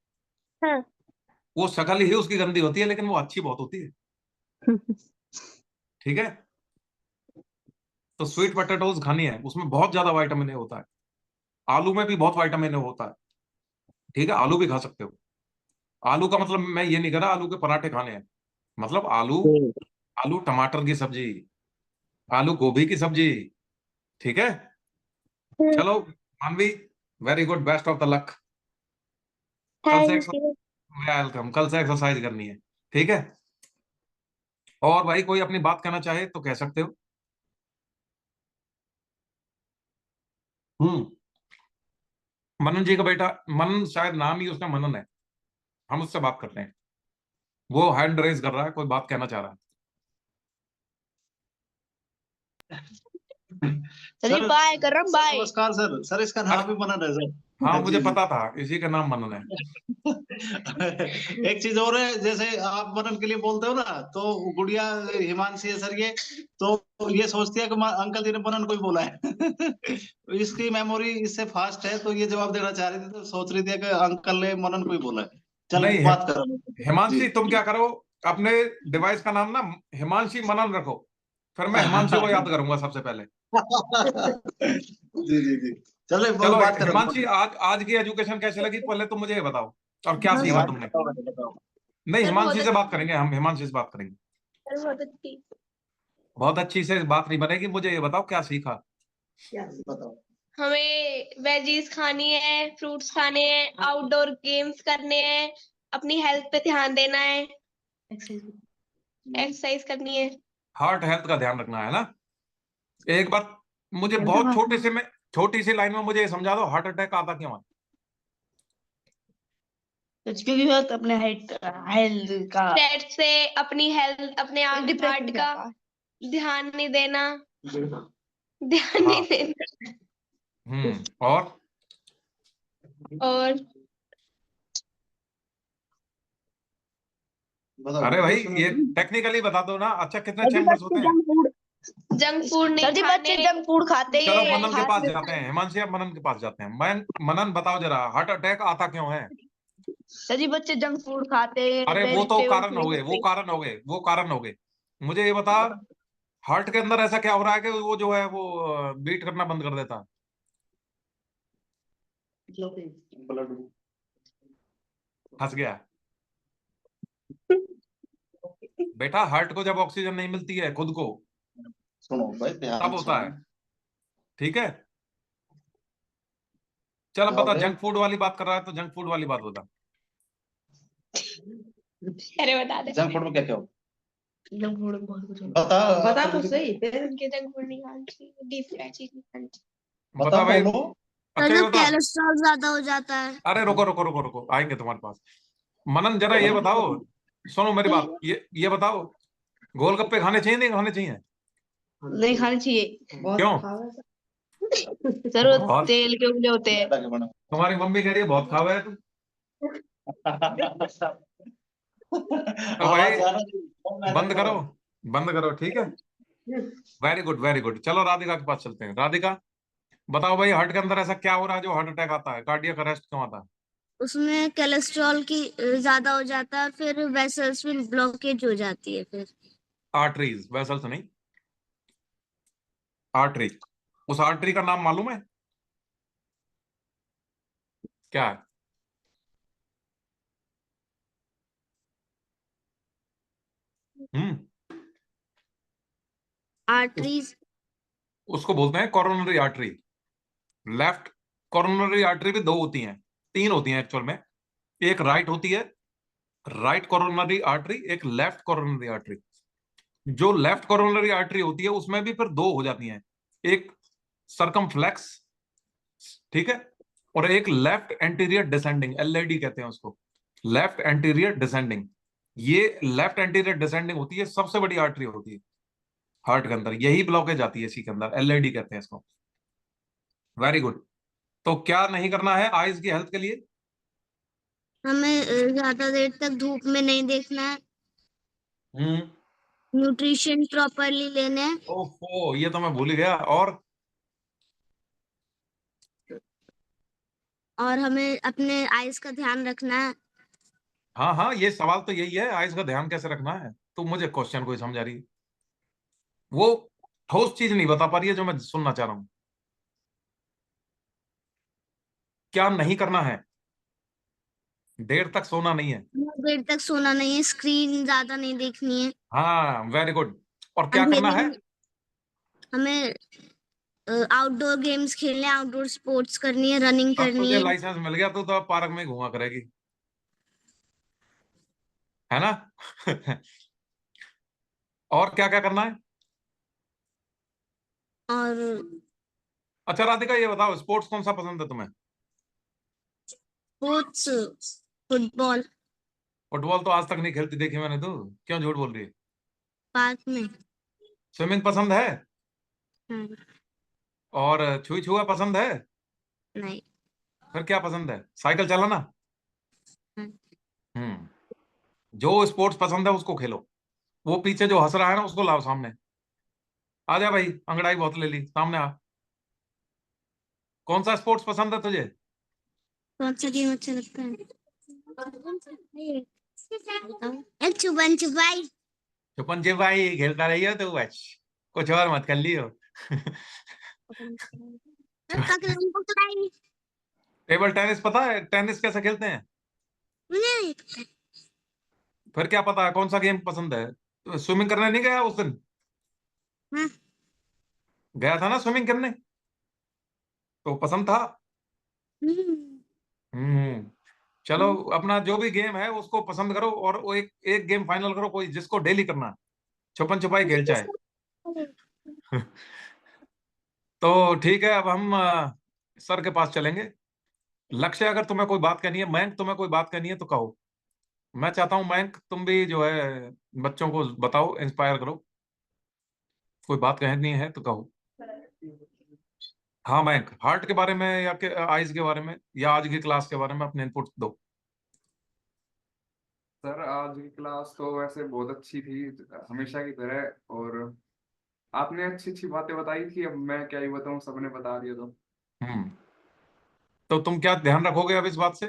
हाँ। वो शकल ही उसकी गंदी होती है, लेकिन वो अच्छी बहुत होती है। ठीक है। तो स्वीट पोटैटोज खानी है, उसमें बहुत ज्यादा विटामिन ए होता है। आलू में भी बहुत विटामिन ए होता है। ठीक है, आलू भी खा सकते हो। आलू का मतलब मैं ये नहीं कह रहा आलू के पराठे खाने हैं, मतलब आलू, आलू टमाटर की सब्जी, आलू गोभी की सब्जी। ठीक है। चलो मानवी, very good, best of the luck. कल से थैंक यू। वेलकम, कल से एक्सरसाइज करनी है। ठीक है। और भाई कोई अपनी बात कहना चाहे तो कह सकते हो। हम्म। मनन जी का बेटा, मनन शायद नाम ही उसका मनन है, हम उससे बात करते हैं। वो हैंड रेज कर रहा है, कोई बात कहना चाह रहा है। चलिए सर, बाय कर रहा हूँ, बाय। नमस्कार सर। सर इसका नाम भी मनन है सर। हाँ जी मुझे जी। पता था इसी का नाम मनन है। एक चीज और है, जैसे आप मनन के लिए बोलते हो ना, तो गुड़िया हिमांशी है सर ये, तो ये सोचती है कि अंकल जी ने मनन को ही बोला है। इसकी मेमोरी इससे फास्ट है, तो ये जवाब देना चाह रही थी, तो सोच रही थी कि अंकल ने मनन को ही बोला है। चल नहीं बात करो। जी हिमांशी, तुम जी। क्या करो, अपने डिवाइस का नाम ना हिमांशी मनन रखो, फिर मैं हिमांशी को याद करूंगा सबसे पहले। जी जी जी। चले चलो बात करो। हिमांशी, आज आज की एजुकेशन कैसे लगी पहले तुम मुझे ये बताओ, और क्या सीखा हिमांशी तुमने? बताओ बेटा, बताओ। नहीं, सर बहुत हिमांशी से बात अच्छी। करेंगे, हम हिमांशी से बात करेंगे। सर बहुत अच्छी। बहुत अच्छी से बात नहीं बनेगी, मुझे ये बताओ क्या सीखा। बताओ। हमें वेजीज खानी है, फ्रूट्स खाने हैं, आउटडोर गेम्स करने हैं, अपनी हेल्थ पे ध्यान देना है, एक्सरसाइज करनी है। हार्ट हेल्थ का ध्यान रखना है ना। एक बार मुझे बहुत छोटी सी लाइन में मुझे ये समझा दो, हार्ट अटैक आता क्यों है? क्योंकि बहुत अपने हेल्थ हेल्थ का स्ट्रेस से अपनी हेल्थ, अपने हार्ट का ध्यान नहीं देना, ध्यान नहीं हाँ। देना। और? और बताओ अरे भाई क्वेश्चन ये है। टेक्निकली बता दो ना। अच्छा, कितने सर जी चैम्बर्स बच्चे होते हैं? जंक फूड नहीं सर जी बच्चे खाने। जंक फूड खाते चलो हैं, मनन के पास खाते जाते हैं, हिमांशी अब मनन के पास जाते हैं। मनन बताओ जरा, हार्ट अटैक आता क्यों है? सर जी बच्चे जंक फूड खाते हैं, अरे वो तो वेजिटेबल्स कारण हो नहीं गए, वो खाते। कारण हो गए, वो कारण हो गए। मुझे ये बता, हार्ट के अंदर ऐसा क्या हो रहा है कि वो जो है वो बीट करना बंद कर देता है? ब्लड। हंस गया। बेटा हार्ट को जब ऑक्सीजन नहीं मिलती है खुद को, सुनो भाई तब ध्यान होता से। है। ठीक है, चल अब क्या हो बता, गया? जंक फूड वाली बात कर रहा है तो जंक फूड वाली बात बता। अरे बता दे। जंक फूड में क्या क्या हो? जंक फूड में बहुत कुछ बता बता तो सही। उनके जंक फूड नहीं खानी चाहिए, डीप फ्राई चीज नहीं खानी चाहिए। बता भाई। बोलो। अच्छा ये बता। कोलेस्ट्रॉल ज्यादा हो जाता है। अरे रुको रुको रुको रुको, आएंगे तुम्हारे पास। मनन जरा ये बताओ, सुनो मेरी बात, ये बताओ, गोलगप्पे खाने चाहिए नहीं खाने चाहिए? नहीं खानी चाहिए। क्यों? सर वो बहुत। तेल के उबले होते हैं। तुम्हारी मम्मी कह रही है बहुत खावे है तू। तो भाई आवाज आ रहा है। बंद करो, बंद करो, ठीक है। Very good very good. चलो राधिका के पास चलते हैं। राधिका बताओ भाई, हार्ट के अंदर ऐसा क्या हो रहा है जो हार्ट अटैक आता है, कार्डियक अरेस्ट क्यों आता है? उसमें कोलेस्ट्रॉल की ज्यादा हो जाता है, फिर वेसल्स में ब्लॉकेज हो जाती है फिर। आर्टरीज, वेसल्स नहीं, आर्टरी। उस आर्टरी का नाम मालूम है क्या है? हम्म। आर्टरीज। उसको बोलते हैं coronary artery. Left coronary artery भी दो होती हैं, तीन होती हैं एक्चुअल में। एक राइट होती है, राइट कोरोनरी आर्टरी, एक लेफ्ट कोरोनरी आर्टरी। जो लेफ्ट कोरोनरी आर्टरी होती है उसमें भी फिर दो हो जाती हैं, एक सरकमफ्लेक्स, ठीक है, और एक लेफ्ट एंटीरियर डिसेंडिंग, एलएडी कहते हैं उसको, लेफ्ट एंटीरियर डिसेंडिंग। ये लेफ्ट एंटीरियर डिसेंडिंग होती है, सबसे बड़ी आर्टरी होती है हार्ट के अंदर, यही ब्लॉकेज आती है इसी के अंदर, एलएडी कहते हैं इसको। Very good. तो क्या नहीं करना है आईज की हेल्थ के लिए? हमें ज्यादा देर तक धूप में नहीं देखना है। हम्म। न्यूट्रिशन प्रॉपरली लेना है। ओहो, ये तो मैं भूल ही गया। और हमें अपने आइज का ध्यान रखना है। हाँ हाँ, ये सवाल तो यही है, आईज का ध्यान कैसे रखना है। तो मुझे क्वेश्चन कोई समझा रही है, वो ठोस चीज नहीं बता पा रही है जो मैं सुनना चाह रहा हूं। क्या नहीं करना है? देर तक सोना नहीं है। देर तक सोना नहीं है, स्क्रीन ज्यादा नहीं देखनी है। हाँ वेरी गुड। और क्या करना अंधेरे है? में हमें आउटडोर गेम्स खेलने, आउटडोर स्पोर्ट्स करनी है, रनिंग अब करनी तुझे है। लाइसेंस मिल गया तो अब पार्क में घूमा करेगी, है ना? और क्या क्या करना है? और अच्छा राधिका ये बताओ, स्पोर्ट्स कौन सा पसंद है तुम्हें? Sports, football. फुटबॉल तो आज तक नहीं खेलती देखी मैंने, तो क्यों झूठ बोल रही है? पार्क में। स्विमिंग पसंद है? हाँ, और छुई छुआ पसंद है? नहीं। फिर क्या पसंद है, साइकिल चलाना? हाँ। हम्म। जो स्पोर्ट्स पसंद है उसको खेलो। वो पीछे जो हंस रहा है ना उसको लाओ सामने। आ जा भाई, अंगड़ाई बहुत ले ली, सामने आ। कौन सा स्पोर्ट्स पसंद है तुझे? कौन सा गेम अच्छा लगता है? एक छुपन छुपाई। छुपन छिपाई खेलता रही हो तो बस, कुछ और मत कर लियो। पकड़न पकड़ाई। टेबल टेनिस पता है टेनिस कैसे खेलते हैं? मुझे नहीं पता। फिर क्या पता है कौन सा गेम पसंद है? स्विमिंग करने नहीं गया उस दिन? हाँ। गया था ना स्विमिंग करने, तो पसंद था। हम्म। हम्म। चलो अपना जो भी गेम है उसको पसंद करो, और वो एक एक गेम फाइनल करो कोई जिसको डेली करना है, छुपन छुपाई खेल चाहे। तो ठीक है, अब हम सर के पास चलेंगे। लक्ष्य, अगर तुम्हें कोई बात करनी है, मयंक तुम्हें कोई बात करनी है तो कहो। मैं चाहता हूं मयंक तुम भी जो है बच्चों को बताओ, इंस्पायर करो। कोई बात कहनी है तो कहो। हाँ मयंक, हार्ट के बारे में या आइज के बारे में या आज की क्लास के बारे में अपने इनपुट दो। सर आज की क्लास तो वैसे बहुत अच्छी थी, हमेशा की तरह। और आपने अच्छी अच्छी बातें बताई थी, अब मैं क्या ही बताऊं, सबने बता दिया तो। हम्म। तो तुम क्या ध्यान रखोगे अब इस बात से?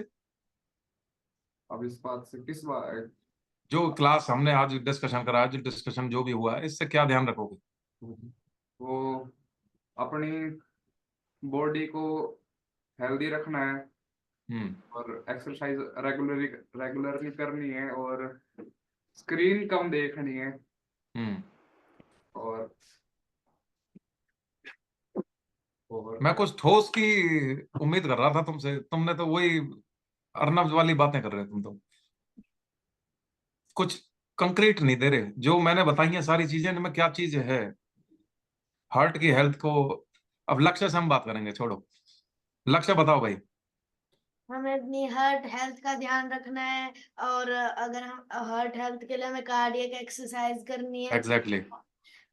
अब इस बात से किस बात? जो क्लास हमने आज डिस्कशन करा, जो डिस्कशन जो भी हुआ है, इससे क्या ध्यान रखोगे? वो अपनी बॉडी को हेल्दी रखना है, और एक्सरसाइज रेगुलरली करनी है और स्क्रीन कम देखनी है और मैं कुछ ठोस की उम्मीद कर रहा था तुमसे, तुमने तो वही अर्नब वाली बातें कर रहे हो तुम तो, कुछ कंक्रीट नहीं दे रहे। जो मैंने बताई है सारी चीजें, इनमें क्या चीज है हार्ट की हेल्थ को। अब लक्ष्य से हम बात करेंगे, छोड़ो लक्ष्य बताओ भाई। हमें अपनी हार्ट हेल्थ का ध्यान रखना है, और अगर हम हार्ट हेल्थ के लिए हमें कार्डियक एक्सरसाइज करनी है। एग्जैक्टली।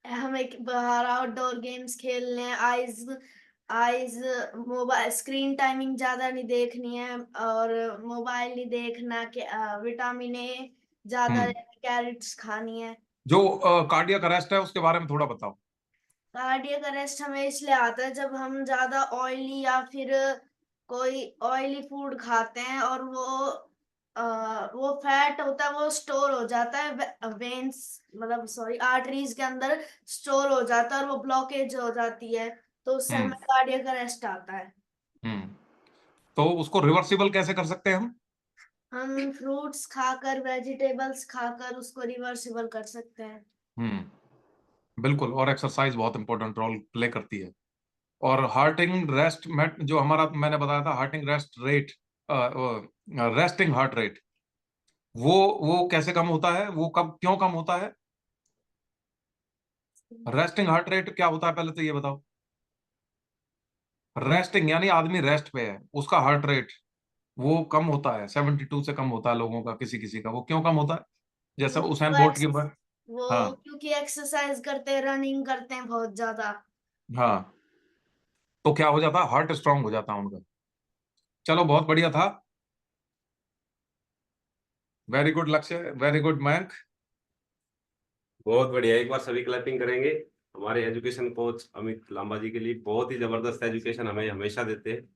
हमें बाहर आउटडोर गेम्स खेलने हैं, eyes eyes mobile screen timing ज्यादा नहीं देखनी है, और मोबाइल नहीं देखना के विटामिन ए ज्यादा कैरेट्स खानी है। जो कार्डियक अरेस्ट है उसके बारे में थोड़ा बताओ। कार्डियक अरेस्ट हमें इसलिए आता है जब हम ज्यादा ऑयली या फिर कोई ऑयली फूड खाते हैं, और वो फैट होता है, वो स्टोर हो जाता है वेन्स, मतलब सॉरी आर्टरीज के अंदर स्टोर हो जाता है, और वो ब्लॉकेज हो जाती है, तो उससे हमें कार्डियक अरेस्ट आता है। तो उसको रिवर्सिबल कैसे कर सकते हैं हम फ्रूट्स खाकर, वेजिटेबल्स खाकर उसको रिवर्सिबल कर सकते हैं। बिल्कुल। और एक्सरसाइज बहुत इंपॉर्टेंट रोल प्ले करती है। और हार्टिंग रेस्ट मेट जो हमारा मैंने बताया था, hearting rest rate, resting heart rate, वो कैसे कम होता है, वो कब क्यों कम होता है? रेस्टिंग हार्ट रेट क्या होता है पहले तो ये बताओ। रेस्टिंग यानी आदमी रेस्ट पे है, उसका हार्ट रेट वो कम होता है, 72 से कम होता है लोगों का, किसी किसी का। वो क्यों कम होता है? जैसे उसेन बोल्ट की बात। वो हाँ क्योंकि एक्सरसाइज करते हैं, रनिंग करते हैं बहुत ज्यादा। हाँ, तो क्या हो जाता है, हार्ट स्ट्रांग हो जाता है उनका। चलो बहुत बढ़िया था, वेरी गुड लक्ष्य, वेरी गुड मयंक। बहुत बढ़िया, एक बार सभी क्लैपिंग करेंगे हमारे एजुकेशन कोच अमित लांबा जी के लिए। बहुत ही जबरदस्त एजुकेशन हमें हमेशा देते हैं,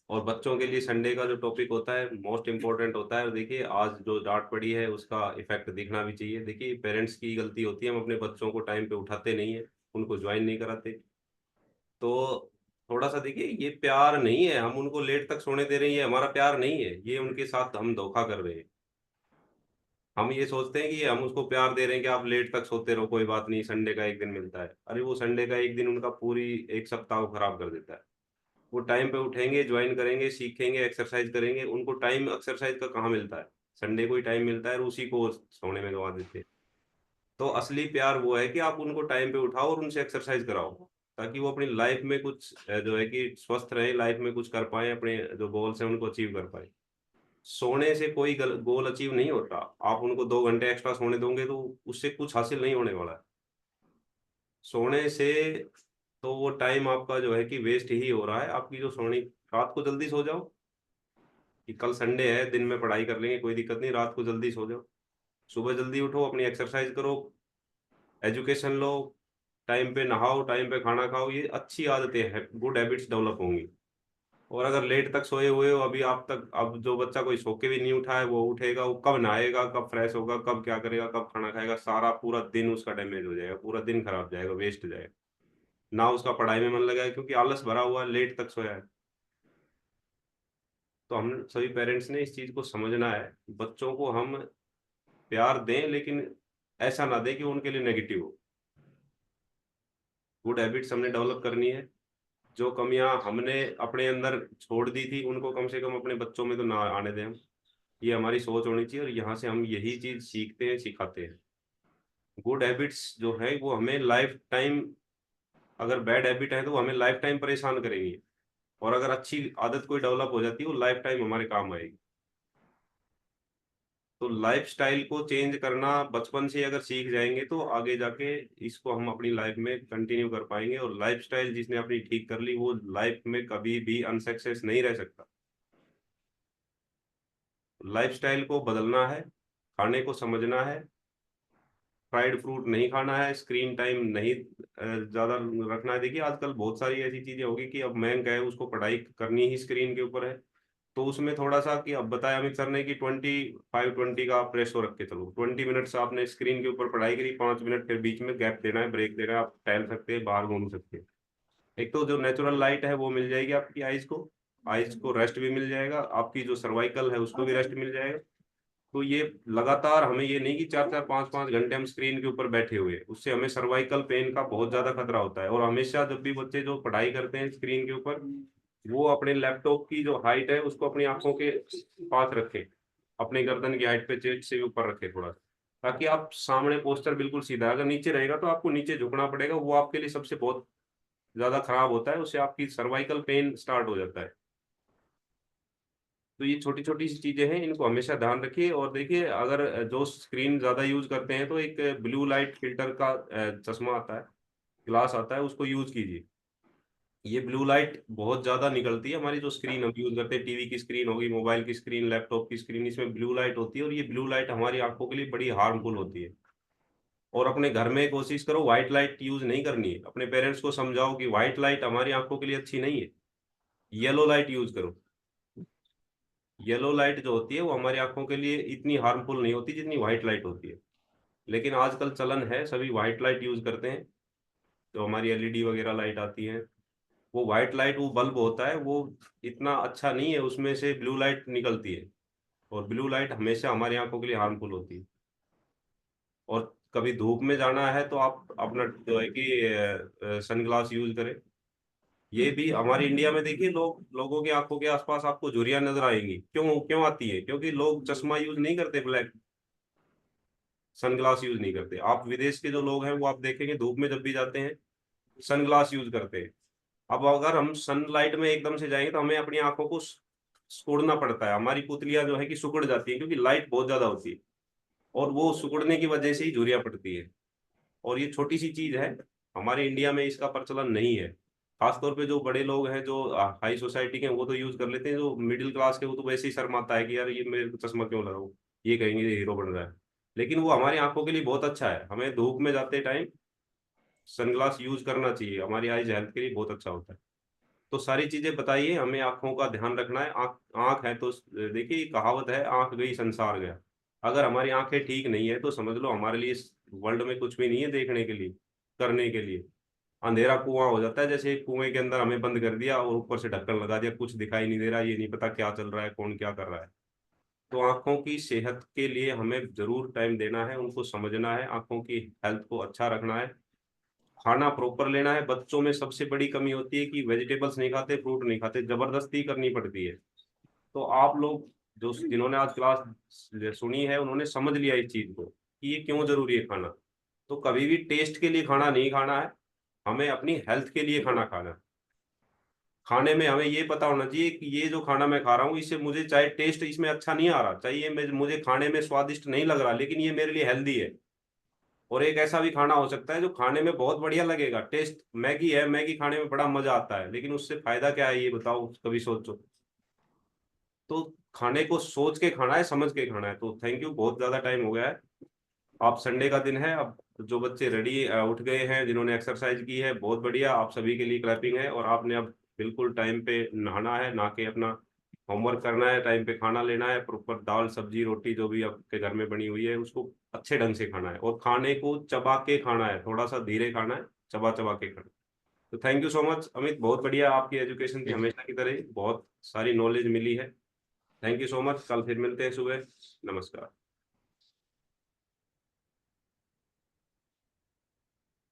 और बच्चों के लिए संडे का जो टॉपिक होता है मोस्ट इम्पोर्टेंट होता है। देखिए आज जो डांट पड़ी है उसका इफेक्ट दिखना भी चाहिए। देखिए पेरेंट्स की गलती होती है, हम अपने बच्चों को टाइम पे उठाते नहीं है, उनको ज्वाइन नहीं कराते। तो थोड़ा सा देखिए, ये प्यार नहीं है, हम उनको लेट तक सोने दे रहे हैं, ये हमारा प्यार नहीं है, ये उनके साथ हम धोखा कर रहे हैं। हम ये सोचते हैं कि हम उसको प्यार दे रहे हैं कि आप लेट तक सोते रहो, कोई बात नहीं, संडे का एक दिन मिलता है। अरे वो संडे का एक दिन उनका पूरी एक सप्ताह को खराब कर देता है। वो टाइम पे उठेंगे, ज्वाइन करेंगे, सीखेंगे, एक्सरसाइज करेंगे, उनको टाइम एक्सरसाइज का कहाँ मिलता है? संडे को ही टाइम मिलता है और उसी को सोने में गवा देते हैं। तो असली प्यार वो है कि आप उनको टाइम पे उठाओ और उनसे एक्सरसाइज कराओ, ताकि वो अपनी लाइफ में कुछ जो है कि स्वस्थ रहे, लाइफ में कुछ कर पाए, अपने जो गोल्स हैं उनको अचीव कर पाए। सोने से कोई गोल अचीव नहीं होता। आप उनको 2 घंटे एक्स्ट्रा सोने दोगे तो उससे कुछ हासिल नहीं होने वाला है। सोने से तो वो टाइम आपका जो है कि वेस्ट ही हो रहा है। आपकी जो सोने, रात को जल्दी सो जाओ, कि कल संडे है, दिन में पढ़ाई कर लेंगे कोई दिक्कत नहीं, रात को जल्दी सो जाओ, सुबह जल्दी उठो, अपनी एक्सरसाइज करो, एजुकेशन लो, टाइम पे नहाओ, टाइम पे खाना खाओ। ये अच्छी आदतें हैं, गुड हैबिट्स डेवलप होंगी। और अगर लेट तक सोए हुए हो अभी आप तक, अब जो बच्चा कोई सो के भी नहीं उठा है वो उठेगा, वो कब नहाएगा, कब फ्रेश होगा, कब क्या करेगा, कब खाना खाएगा, सारा पूरा दिन उसका डैमेज हो जाएगा, पूरा दिन खराब जाएगा, वेस्ट जाएगा, ना उसका पढ़ाई में मन लगेगा, क्योंकि आलस भरा हुआ है, लेट तक सोया है। तो हम सभी पेरेंट्स ने इस चीज को समझना है, बच्चों को हम प्यार दें लेकिन ऐसा ना दें कि वो उनके लिए नेगेटिव हो। गुड हैबिट्स हमने डेवलप करनी है। जो कमियां हमने अपने अंदर छोड़ दी थी उनको कम से कम अपने बच्चों में तो ना आने दें हम। ये हमारी सोच होनी चाहिए, और यहाँ से हम यही चीज सीखते हैं, सिखाते हैं। गुड हैबिट्स जो है वो हमें लाइफ टाइम, अगर बैड हैबिट है तो वो हमें लाइफ टाइम परेशान करेंगी, और अगर अच्छी आदत कोई डेवलप हो जाती है वो लाइफ टाइम हमारे काम आएगी। तो लाइफ स्टाइल को चेंज करना बचपन से अगर सीख जाएंगे तो आगे जाके इसको हम अपनी लाइफ में कंटिन्यू कर पाएंगे। और लाइफ स्टाइल जिसने अपनी ठीक कर ली वो लाइफ में कभी भी अनसक्सेस नहीं रह सकता। लाइफस्टाइल को बदलना है, खाने को समझना है, फ्राइड फ्रूट नहीं खाना है, स्क्रीन टाइम नहीं ज्यादा रखना है। देखिए आजकल बहुत सारी ऐसी चीजें होगी कि अब मैं कहे उसको पढ़ाई करनी ही स्क्रीन के ऊपर है, तो उसमें थोड़ा सा कि अब बताया अमित सर ने कि 25-20 का आप रेशो रख के चलो। 20 मिनट से आपने स्क्रीन के ऊपर पढ़ाई करी, 5 मिनट फिर बीच में गैप देना है, ब्रेक देना है, आप टहल सकते हैं, बाहर घूम सकते हैं। एक तो जो नेचुरल लाइट है वो मिल जाएगी आपकी आईज को, आइज को रेस्ट भी मिल जाएगा, आपकी जो सर्वाइकल है उसको भी रेस्ट मिल जाएगा। तो ये लगातार हमें ये नहीं कि 4-4 5-5 घंटे हम स्क्रीन के ऊपर बैठे हुए, उससे हमें सर्वाइकल पेन का बहुत ज्यादा खतरा होता है। और हमेशा जब भी बच्चे जो पढ़ाई करते हैं स्क्रीन के ऊपर, वो अपने लैपटॉप की जो हाइट है उसको अपनी आंखों के पास रखे, अपने गर्दन की हाइट पे चेस्ट से भी ऊपर रखे थोड़ा, ताकि आप सामने पोस्टर बिल्कुल सीधा, अगर नीचे रहेगा तो आपको नीचे झुकना पड़ेगा, वो आपके लिए सबसे बहुत ज्यादा खराब होता है, उससे आपकी सर्वाइकल पेन स्टार्ट हो जाता है। तो ये छोटी छोटी सी चीजें हैं, इनको हमेशा ध्यान रखिए। और देखिए, अगर जो स्क्रीन ज्यादा यूज करते हैं तो एक ब्लू लाइट फिल्टर का चश्मा आता है, ग्लास आता है, उसको यूज कीजिए। ये ब्लू लाइट बहुत ज्यादा निकलती है, हमारी जो स्क्रीन हम यूज करते हैं, टीवी की स्क्रीन होगी, मोबाइल की स्क्रीन, लैपटॉप की स्क्रीन, इसमें ब्लू लाइट होती है, और ये ब्लू लाइट हमारी आंखों के लिए बड़ी हार्मफुल होती है। और अपने घर में कोशिश करो व्हाइट लाइट यूज नहीं करनी है, अपने पेरेंट्स को समझाओ कि व्हाइट लाइट हमारी आंखों के लिए अच्छी नहीं है, येलो लाइट यूज करो। येलो लाइट जो होती है वो हमारी आंखों के लिए इतनी हार्मफुल नहीं होती जितनी व्हाइट लाइट होती है। लेकिन आजकल चलन है, सभी व्हाइट लाइट यूज करते हैं। जो हमारी एलईडी वगैरह लाइट आती है, वो व्हाइट लाइट, वो बल्ब होता है, वो इतना अच्छा नहीं है, उसमें से ब्लू लाइट निकलती है, और ब्लू लाइट हमेशा हमारी आंखों के लिए हार्मफुल होती है। और कभी धूप में जाना है तो आप अपना जो है कि सनग्लास यूज करें। ये भी हमारे इंडिया में देखिए, लोगों की आंखों के आसपास आपको झुर्रियां नजर आएंगी। क्यों क्यों आती है? क्योंकि लोग चश्मा यूज नहीं करते, ब्लैक सनग्लास यूज नहीं करते। आप विदेश के जो लोग हैं वो आप देखेंगे धूप में जब भी जाते हैं सनग्लास यूज करते हैं। अब अगर हम सनलाइट में एकदम से जाएंगे तो हमें अपनी आंखों को सिकुड़ना पड़ता है, हमारी पुतलियां जो है कि सिकुड़ जाती है, क्योंकि लाइट बहुत ज्यादा होती है, और वो सिकुड़ने की वजह से ही झुर्रियां पड़ती है। और ये छोटी सी चीज है, हमारे इंडिया में इसका प्रचलन नहीं है। खासतौर पे जो बड़े लोग हैं, जो हाई सोसाइटी के हैं, वो तो यूज कर लेते हैं। जो मिडिल क्लास के, वो तो वैसे ही शर्माता है कि यार ये मेरे को चश्मा क्यों लगाऊं, ये कहेंगे ये हीरो बन रहा है। लेकिन वो हमारी आंखों के लिए बहुत अच्छा है, हमें धूप में जाते टाइम सनग्लास यूज करना चाहिए, हमारी आईज हेल्थ के लिए बहुत अच्छा होता है। तो सारी चीजें बताइए, हमें आंखों का ध्यान रखना है। आंख आंख है तो देखिए, कहावत है, आंख गई संसार गया। अगर हमारी आंखें ठीक नहीं है तो समझ लो हमारे लिए इस वर्ल्ड में कुछ भी नहीं है देखने के लिए, करने के लिए। अंधेरा कुआं हो जाता है, जैसे एक कुएं के अंदर हमें बंद कर दिया और ऊपर से ढक्कन लगा दिया, कुछ दिखाई नहीं दे रहा, ये नहीं पता क्या चल रहा है, कौन क्या कर रहा है। तो आंखों की सेहत के लिए हमें जरूर टाइम देना है, उनको समझना है, आंखों की हेल्थ को अच्छा रखना है, खाना प्रॉपर लेना है। बच्चों में सबसे बड़ी कमी होती है कि वेजिटेबल्स नहीं खाते, फ्रूट नहीं खाते, जबरदस्ती करनी पड़ती है। तो आप लोग जो जिन्होंने आज क्लास सुनी है, उन्होंने समझ लिया इस चीज को कि ये क्यों जरूरी है खाना। तो कभी भी टेस्ट के लिए खाना नहीं खाना है, हमें अपनी हेल्थ के लिए खाना खाना है। खाने में हमें ये पता होना चाहिए कि ये जो खाना मैं खा रहा हूँ, इससे मुझे चाहे टेस्ट इसमें अच्छा नहीं आ रहा, चाहिए मुझे खाने में स्वादिष्ट नहीं लग रहा, लेकिन ये मेरे लिए हेल्दी है। और एक ऐसा भी खाना हो सकता है जो खाने में बहुत बढ़िया लगेगा, टेस्ट, मैगी है, मैगी खाने में बड़ा मजा आता है, लेकिन उससे फायदा क्या है ये बताओ, कभी सोचो। तो खाने को सोच के खाना है, समझ के खाना है। तो थैंक यू, बहुत ज्यादा टाइम हो गया है। आप संडे का दिन है, अब जो बच्चे रेडी उठ गए हैं, जिन्होंने एक्सरसाइज की है, बहुत बढ़िया, आप सभी के लिए क्लैपिंग है। और आपने अब बिल्कुल टाइम पे नहाना है, नहा के अपना होमवर्क करना है, टाइम पे खाना लेना है, प्रॉपर दाल सब्जी रोटी जो भी आपके घर में बनी हुई है उसको अच्छे ढंग से खाना है, और खाने को चबा के खाना है, थोड़ा सा धीरे खाना है, चबा चबा के खाना है। तो thank you so much Amit, बहुत बढ़िया, आपकी एजुकेशन थी हमेशा की तरह, बहुत सारी नॉलेज मिली है। थैंक यू सो मच, कल फिर मिलते हैं सुबह। नमस्कार।